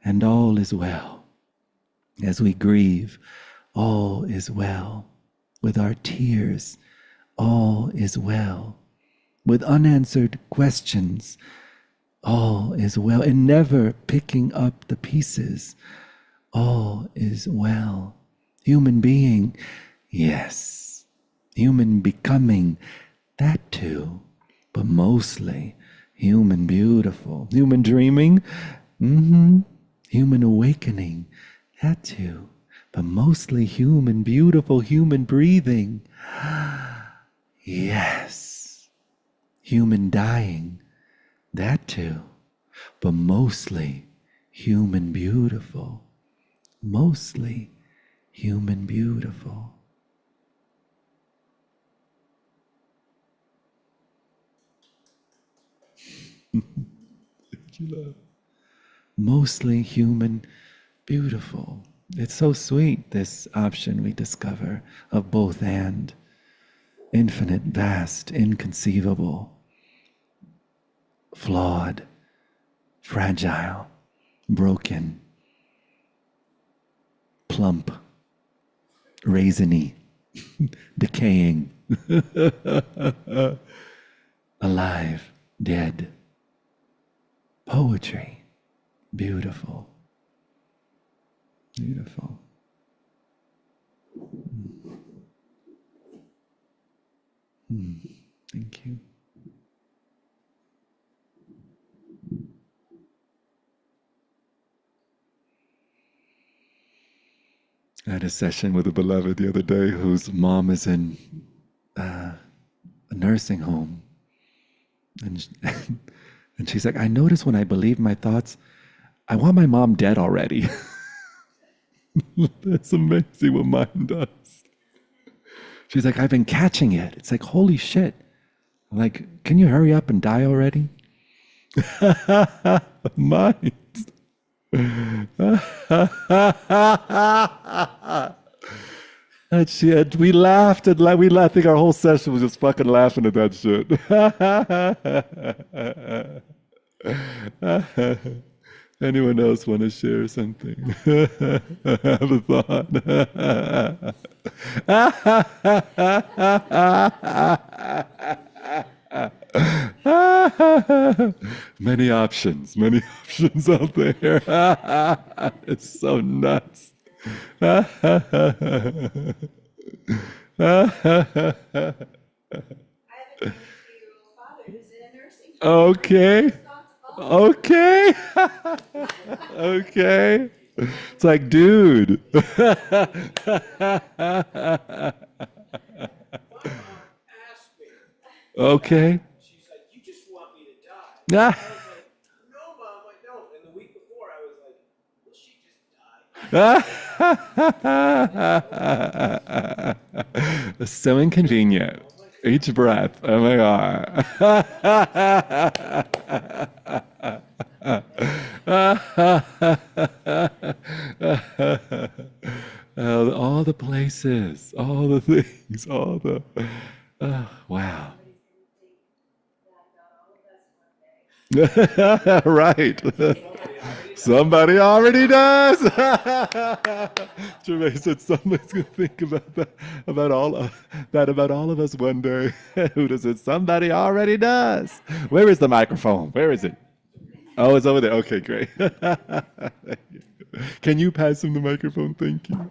And all is well. As we grieve, all is well. With our tears, all is well. With unanswered questions, all is well. And never picking up the pieces, all is well. Human being, yes. Human becoming, that too. But mostly human beautiful. Human dreaming, human awakening, that too. But mostly human beautiful. Human breathing, yes. Human dying, that too. But mostly human beautiful. Mostly human beautiful. Mostly human beautiful. It's so sweet, this option we discover of both and. Infinite, vast, inconceivable, flawed, fragile, broken, plump, raisiny, decaying, alive, dead, poetry, beautiful, beautiful. Thank you. I had a session with a beloved the other day whose mom is in a nursing home. And, and she's like, I notice when I believe my thoughts, I want my mom dead already. That's amazing what mine does. She's like, I've been catching it. It's like, holy shit. I'm like, can you hurry up and die already? Mine. That shit. We laughed and I think our whole session was just fucking laughing at that shit. Anyone else want to share something? Have a thought. Many options out there. It's so nuts. Okay. Okay. Okay. It's like, dude. Okay.
She's like, you just want me to die. I
Ah.
was like, no, Mom, I don't. And the week before, I was like, will she just die?
So inconvenient. Each breath. Oh my God. All the places, all the things, all the. Wow. Right. Somebody already does. Jermaine said somebody's gonna think about that, about all of us one day. Who does it? Somebody already does. Where is the microphone? Where is it? Oh, it's over there. Okay, great. Can you pass him the microphone? Thank you.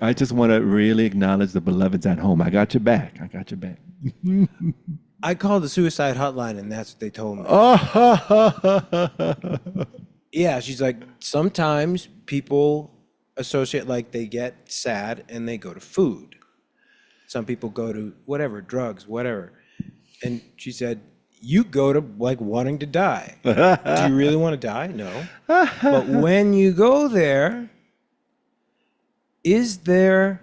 I just want to really acknowledge the beloveds at home. I got your back. I got your back.
I called the suicide hotline, and that's what they told me. Yeah, she's like, sometimes people associate, like, they get sad and they go to food. Some people go to whatever, drugs, whatever. And she said, you go to, like, wanting to die. Do you really want to die? No. But when you go there, is there,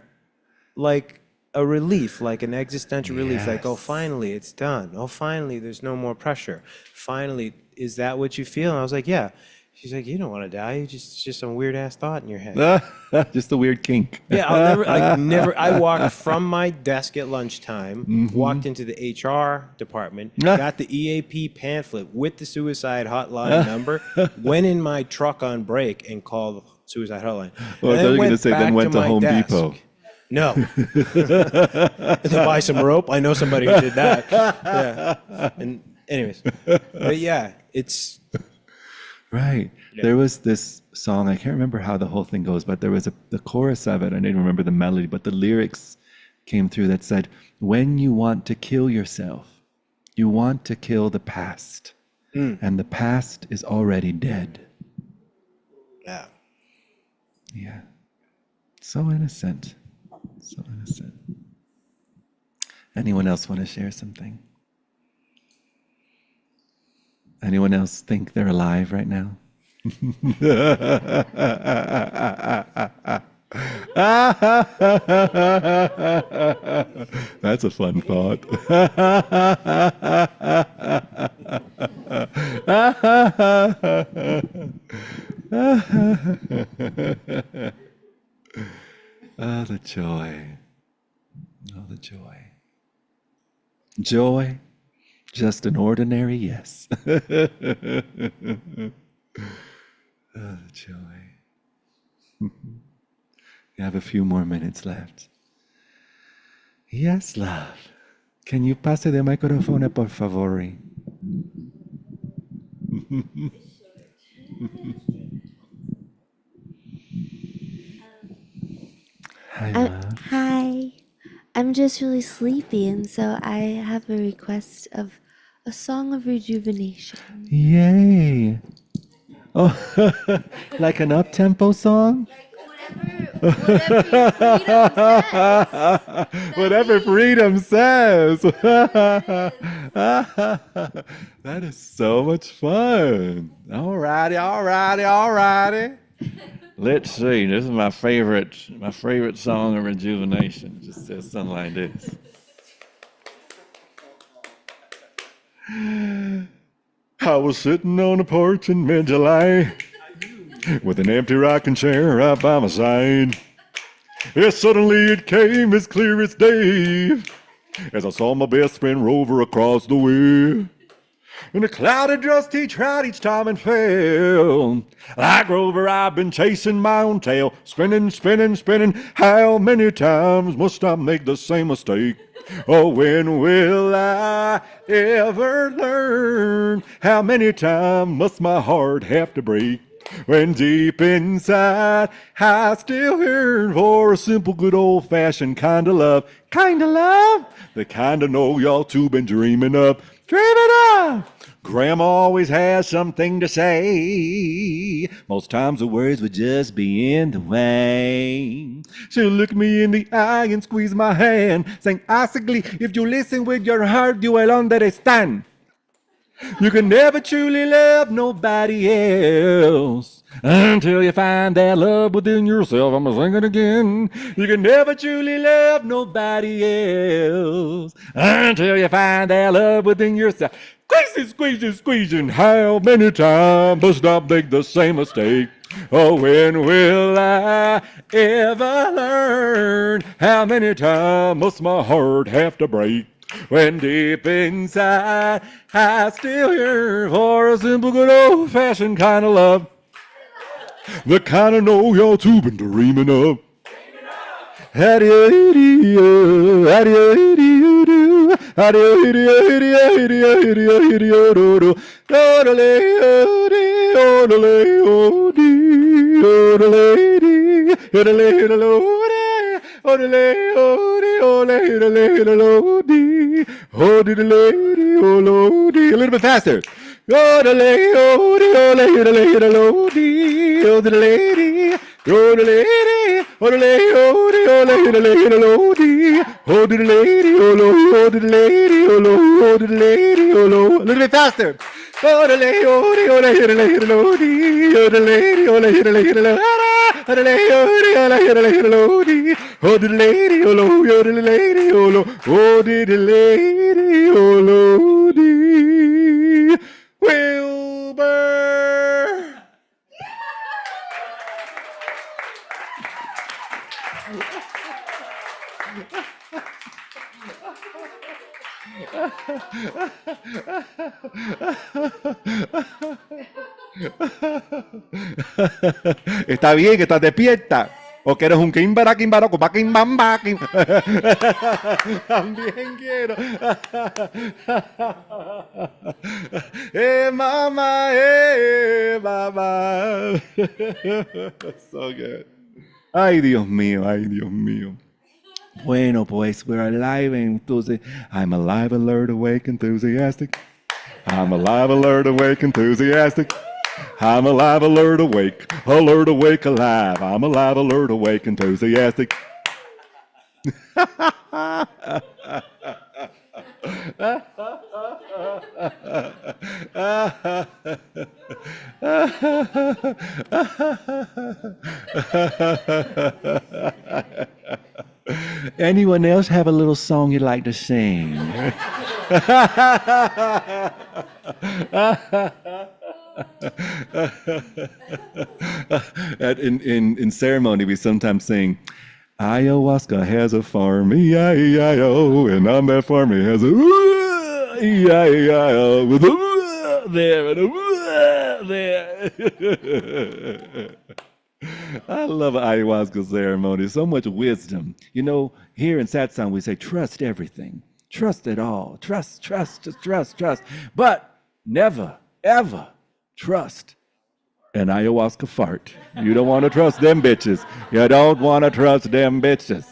like, a relief, like an existential relief, like, oh, finally, it's done. Oh, finally, there's no more pressure. Finally, is that what you feel? And I was like, yeah. She's like, you don't want to die. It's just some weird ass thought in your head.
Just a weird kink.
Yeah, I walked from my desk at lunchtime, walked into the HR department, got the EAP pamphlet with the suicide hotline number, went in my truck on break and called the suicide hotline.
Well, I thought you were going to say then went to Home Depot.
No. To buy some rope. I know somebody who did that. Yeah. And anyways, but yeah, it's
right. Yeah. There was this song, I can't remember how the whole thing goes, but there was the chorus of it. I didn't remember the melody, but the lyrics came through that said, when you want to kill yourself, you want to kill the past. And the past is already dead.
Yeah.
Yeah. So innocent. So innocent. Anyone else want to share something? Anyone else think they're alive right now? That's a fun thought. Oh, the joy. Oh, the joy. Joy, just an ordinary yes. Oh, the joy. You have a few more minutes left. Yes, love. Can you pase the microphone, por favor? Hi, love.
Hi. I'm just really sleepy, and so I have a request of a song of rejuvenation.
Yay. Oh, like an up-tempo song? Whatever freedom says. That is so much fun. All righty. Let's see. This is my favorite song of rejuvenation. It just says something like this. I was sitting on a porch in mid-July with an empty rocking chair right by my side. Yes, suddenly it came as clear as day as I saw my best friend Rover across the way. And the clouded dust he tried each time and fell. Like Rover, I've been chasing my own tail, spinning, spinning, spinning. How many times must I make the same mistake? Oh, when will I ever learn? How many times must my heart have to break? When deep inside I still yearn for a simple, good old-fashioned kind of love. Kind of love? The kind of know y'all two been dreaming of. Dreaming of! Grandma always has something to say. Most times the words would just be in the way. She'll look me in the eye and squeeze my hand, saying, "Icically, if you listen with your heart, you will understand. You can never truly love nobody else until you find that love within yourself." I'm gonna sing it again. You can never truly love nobody else until you find that love within yourself. Squeezing, squeezing, squeezing. How many times must I make the same mistake? Oh, when will I ever learn? How many times must my heart have to break? When deep inside I still yearn for a simple, good old-fashioned kind of love. The kind of know y'all two been dreaming of. How-do-you-do? How-do-you-do? How-do-you-do? A little bit faster. Oh, the lady, oh, the lady, the lady, oh, the lady, oh, the lady, oh, the lady, oh, the lady, the lady, oh, the lady, oh, the lady, oh, the lady, oh, a little bit faster. Oh, the lady, oh, the lady, the lady, oh, the lady, oh, the lady, the lady, oh, the lady, oh, the lady, oh, the lady, oh, the lady, oh, the lady, oh, the lady, oh, the Wilbur. Está bien, que estás despierta. O que eres un kimbara, kimbara, copa, kimbamba, También quiero. Mama. So good. Ay, Dios mío, ay, Dios mío. Bueno, pues, we're alive, entonces, I'm alive, alert, awake, enthusiastic. I'm alive, alert, awake, enthusiastic. I'm alive, alert, awake, alive. I'm alive, alert, awake, enthusiastic. Anyone else have a little song you'd like to sing? In ceremony, we sometimes sing, "Ayahuasca has a farm, E-I-E-I-O, and on that farm it has a E-I-E-I-O with a there and a there." I love ayahuasca ceremony. So much wisdom. You know, here in satsang we say, trust everything. Trust it all. Trust, just trust. But never, ever trust an ayahuasca fart. You don't want to trust them bitches. You don't want to trust them bitches.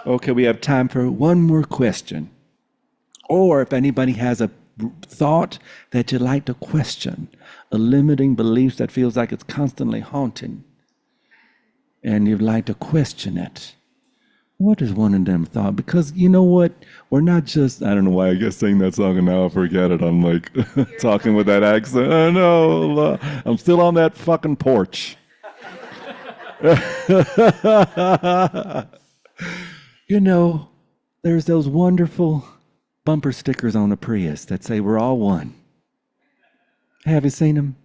Okay, we have time for one more question. Or if anybody has a thought that you'd like to question, a limiting belief that feels like it's constantly haunting, and you'd like to question it, what is one of them thoughts? Because you know what? We're not just, I don't know why I guess sing that song and now I forget it. I'm like talking with that accent. I know. I'm still on that fucking porch. You know, there's those wonderful bumper stickers on a Prius that say we're all one. Have you seen them?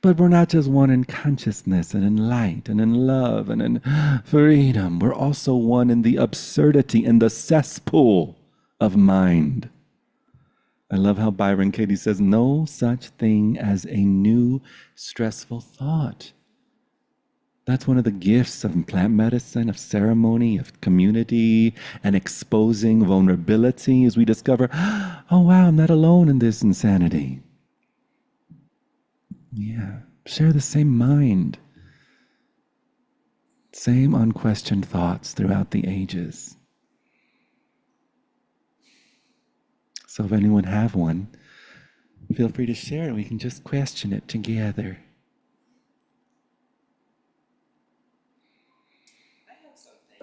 But we're not just one in consciousness and in light and in love and in freedom. We're also one in the absurdity and the cesspool of mind. I love how Byron Katie says, no such thing as a new stressful thought. That's one of the gifts of plant medicine, of ceremony, of community, and exposing vulnerability as we discover, oh wow, I'm not alone in this insanity. Yeah, share the same mind, same unquestioned thoughts throughout the ages. So if anyone have one, feel free to share it. We can just question it together.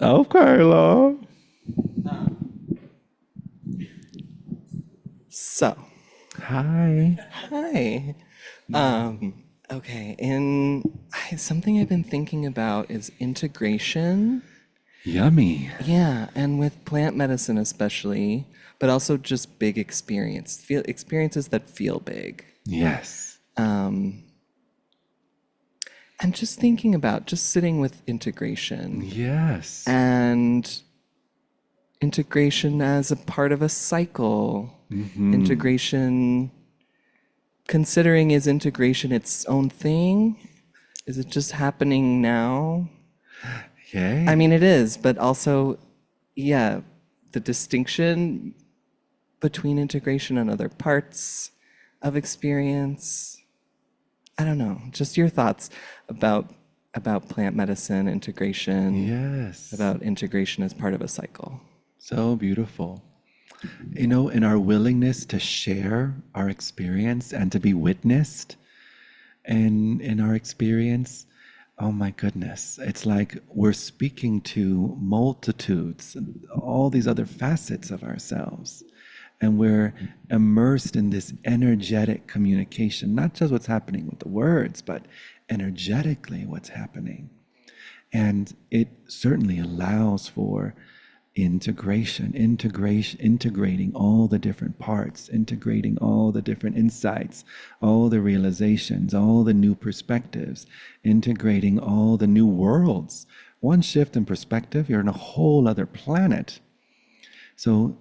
Oh, Carla.
So,
Hi.
hi. Okay, something I've been thinking about is integration.
Yummy.
Yeah, and with plant medicine especially, but also just big experiences that feel big.
Yes.
And just thinking about just sitting with integration
Yes.
and integration as a part of a cycle. Integration, considering, is integration its own thing? Is it just happening now?
Yay.
I mean, it is, but also, yeah, the distinction between integration and other parts of experience. I don't know, just your thoughts about plant medicine, integration,
Yes.
about integration as part of a cycle.
So beautiful. You know, in our willingness to share our experience and to be witnessed, and in our experience, oh my goodness, it's like we're speaking to multitudes, and all these other facets of ourselves. And we're immersed in this energetic communication, not just what's happening with the words, but energetically what's happening. And it certainly allows for integrating all the different parts, integrating all the different insights, all the realizations, all the new perspectives, integrating all the new worlds. One shift in perspective, you're in a whole other planet. So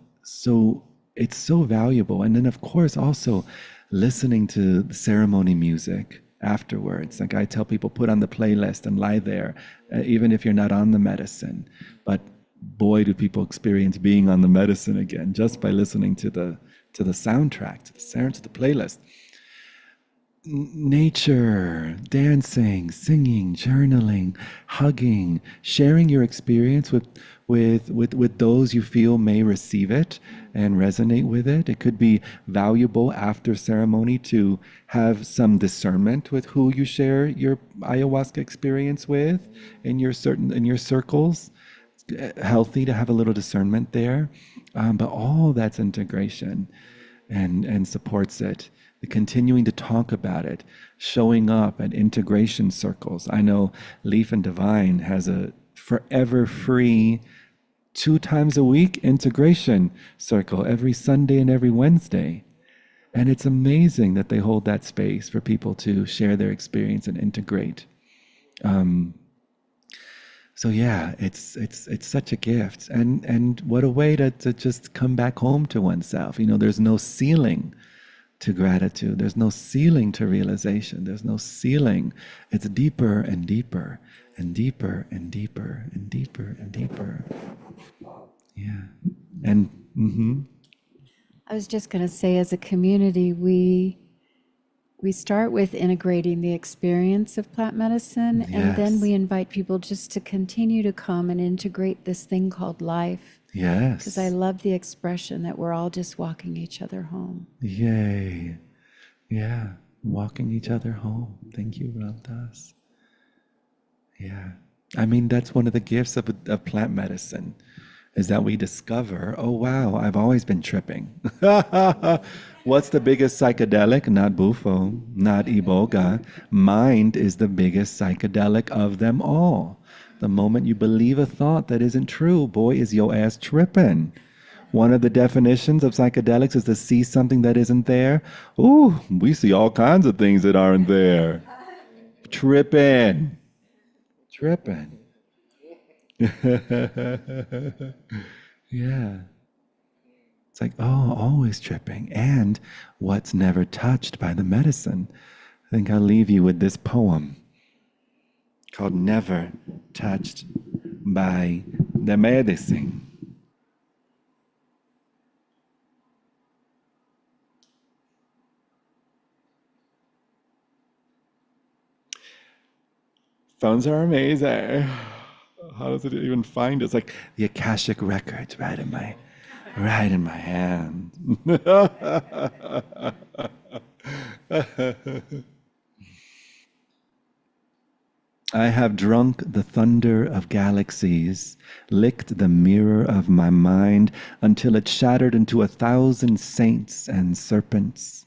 it's so valuable. And then of course also listening to the ceremony music afterwards. Like I tell people, put on the playlist and lie there, even if you're not on the medicine. But boy, do people experience being on the medicine again just by listening to the soundtrack, to the playlist. Nature, dancing, singing, journaling, hugging, sharing your experience with those you feel may receive it and resonate with it. It could be valuable after ceremony to have some discernment with who you share your ayahuasca experience with in your circles. It's healthy to have a little discernment there, but all that's integration and supports it. Continuing to talk about it, showing up at integration circles. I know Leaf and Divine has a forever free 2 times a week integration circle every Sunday and every Wednesday. And it's amazing that they hold that space for people to share their experience and integrate. So yeah, it's such a gift. And what a way to just come back home to oneself. You know, there's no ceiling to gratitude. There's no ceiling to realization. There's no ceiling. It's deeper and deeper and deeper and deeper and deeper and deeper. Yeah. And
I was just going to say, as a community, we start with integrating the experience of plant medicine, and then
Yes.
we invite people just to continue to come and integrate this thing called life.
yes.
Because I love the expression that we're all just walking each other home.
Yay. Yeah. Walking each other home. Thank you, Ramdas. Yeah. I mean, that's one of the gifts of plant medicine, is that we discover, oh, wow, I've always been tripping. What's the biggest psychedelic? Not Bufo, not Iboga. Mind is the biggest psychedelic of them all. The moment you believe a thought that isn't true, boy, is your ass tripping. One of the definitions of psychedelics is to see something that isn't there. Ooh, we see all kinds of things that aren't there. Tripping. Tripping. Yeah. It's like, oh, always tripping. And what's never touched by the medicine. I think I'll leave you with this poem called Never Touched by the Medicine. Phones are amazing. How does it even find it? It's like the Akashic records right in my hand. I have drunk the thunder of galaxies, licked the mirror of my mind until it shattered into 1,000 saints and serpents.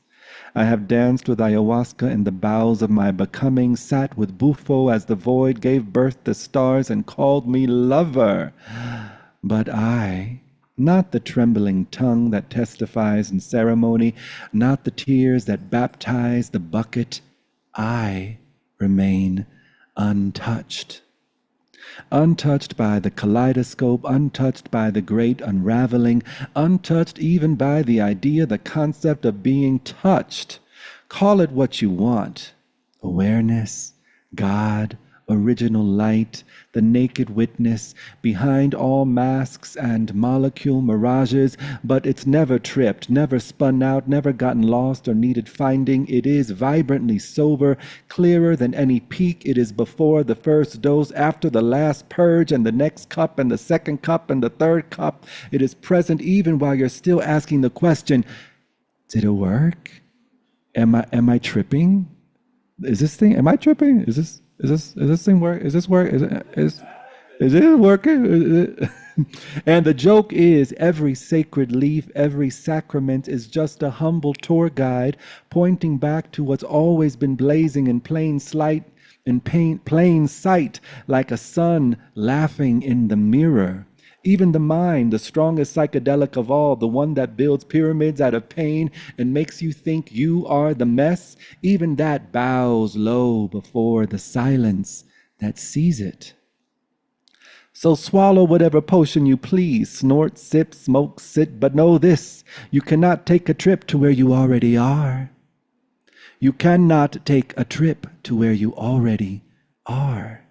I have danced with ayahuasca in the bowels of my becoming, sat with Bufo as the void gave birth to stars and called me lover. But I, not the trembling tongue that testifies in ceremony, not the tears that baptize the bucket, I remain untouched. Untouched by the kaleidoscope, untouched by the great unraveling, untouched even by the idea, the concept of being touched. Call it what you want. Awareness, God, original light, the naked witness, behind all masks and molecule mirages, but it's never tripped, never spun out, never gotten lost or needed finding. It is vibrantly sober, clearer than any peak. It is before the first dose, after the last purge, and the next cup, and the second cup, and the third cup. It is present even while you're still asking the question, did it work? Am I tripping? Is this thing, am I tripping? Is this thing work? Is this work? Is it working? And the joke is every sacred leaf, every sacrament is just a humble tour guide pointing back to what's always been blazing in plain sight, like a sun laughing in the mirror. Even the mind, the strongest psychedelic of all, the one that builds pyramids out of pain and makes you think you are the mess, even that bows low before the silence that sees it. So swallow whatever potion you please, snort, sip, smoke, sit, but know this, you cannot take a trip to where you already are. You cannot take a trip to where you already are.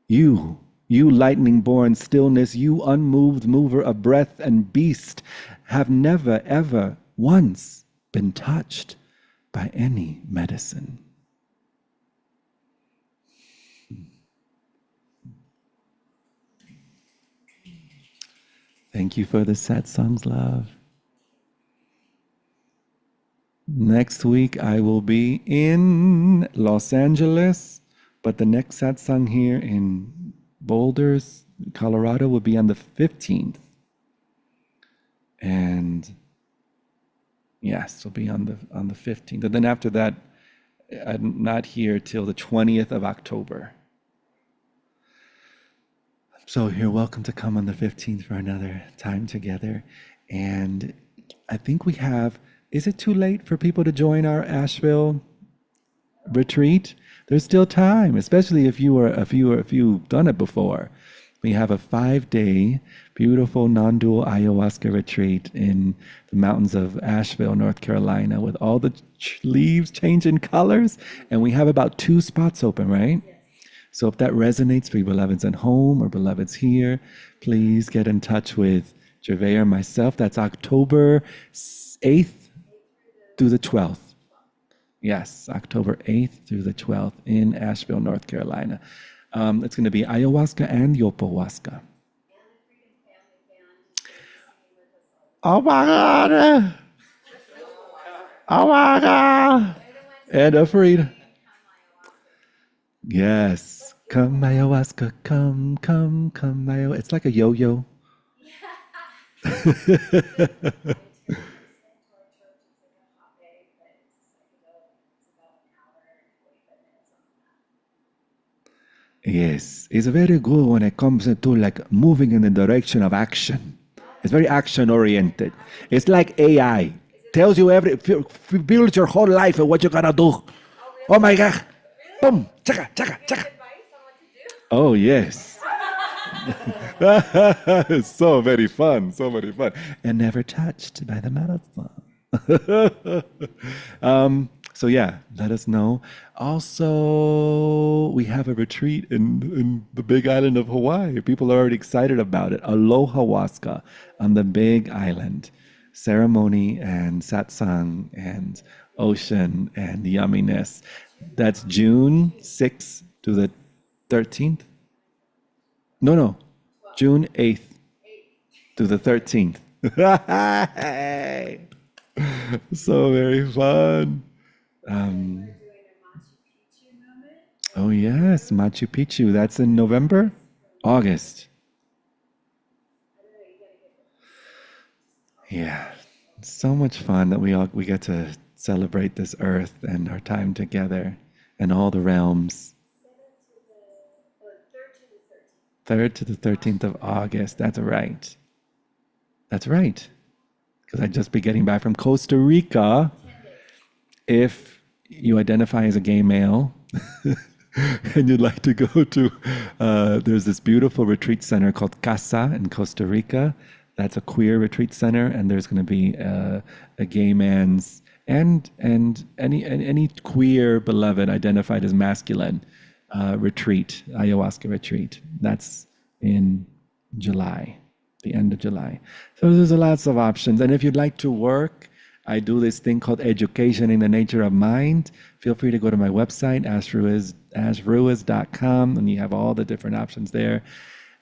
You lightning-born stillness, you unmoved mover of breath and beast, have never, ever, once been touched by any medicine. Thank you for the satsangs, love. Next week I will be in Los Angeles, but the next satsang here in Boulders, Colorado will be on the 15th. And yes, it'll be on the 15th. And then after that, I'm not here till the 20th of October. So you're welcome to come on the 15th for another time together. And I think we have, is it too late for people to join our Asheville retreat? There's still time, especially if you've done it before. We have a 5-day beautiful non-dual ayahuasca retreat in the mountains of Asheville, North Carolina, with all the leaves changing colors, and we have about 2 spots open, right? Yes. So if that resonates for your beloveds at home or beloveds here, please get in touch with Gervais or myself. That's October 8th through the 12th. Yes, October 8th through the 12th in Asheville, North Carolina. It's going to be ayahuasca and yopahuasca. Oh my God! Oh my God! And a freedom. Yes, come ayahuasca, come ayahuasca. It's like a yo-yo. Yes, it's very good when it comes to like moving in the direction of action. It's very action oriented. It's like AI. Tells you builds your whole life and what you gotta do. Oh my God. Boom. Chaka, chaka, chaka. Oh, yes. So very fun. So very fun. And never touched by the marathon. So yeah, let us know. Also, we have a retreat in the big island of Hawaii. People are already excited about it. Aloha Waska on the big island. Ceremony and satsang and ocean and yumminess. That's June 6th to the 13th. No. June 8th to the 13th. So very fun. Oh, yes, Machu Picchu. That's in November? August. Yeah. So much fun that we get to celebrate this earth and our time together and all the realms. 3rd to the 13th of August. That's right. That's right. Because I'd just be getting back from Costa Rica. If you identify as a gay male and you'd like to go to, there's this beautiful retreat center called Casa in Costa Rica. That's a queer retreat center, and there's going to be a gay man's and any queer beloved identified as masculine retreat, ayahuasca retreat. That's in July, the end of July. So there's lots of options, and if you'd like to work, I do this thing called Education in the Nature of Mind. Feel free to go to my website, ashruiz.com, and you have all the different options there.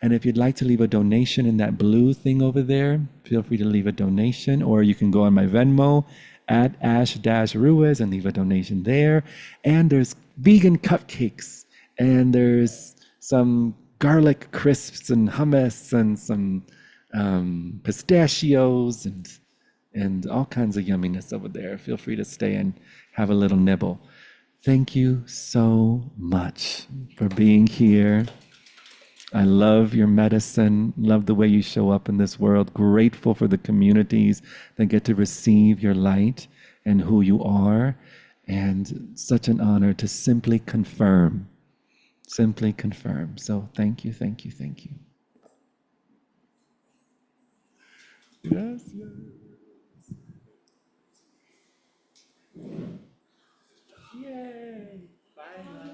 And if you'd like to leave a donation in that blue thing over there, feel free to leave a donation, or you can go on my Venmo at ash-ruiz and leave a donation there. And there's vegan cupcakes, and there's some garlic crisps and hummus and some pistachios and all kinds of yumminess over there. Feel free to stay and have a little nibble. Thank you so much for being here. I love your medicine, love the way you show up in this world, grateful for the communities that get to receive your light and who you are, and such an honor to simply confirm. Simply confirm. So thank you, thank you, thank you. Yes, yes. Yay! Bye, love.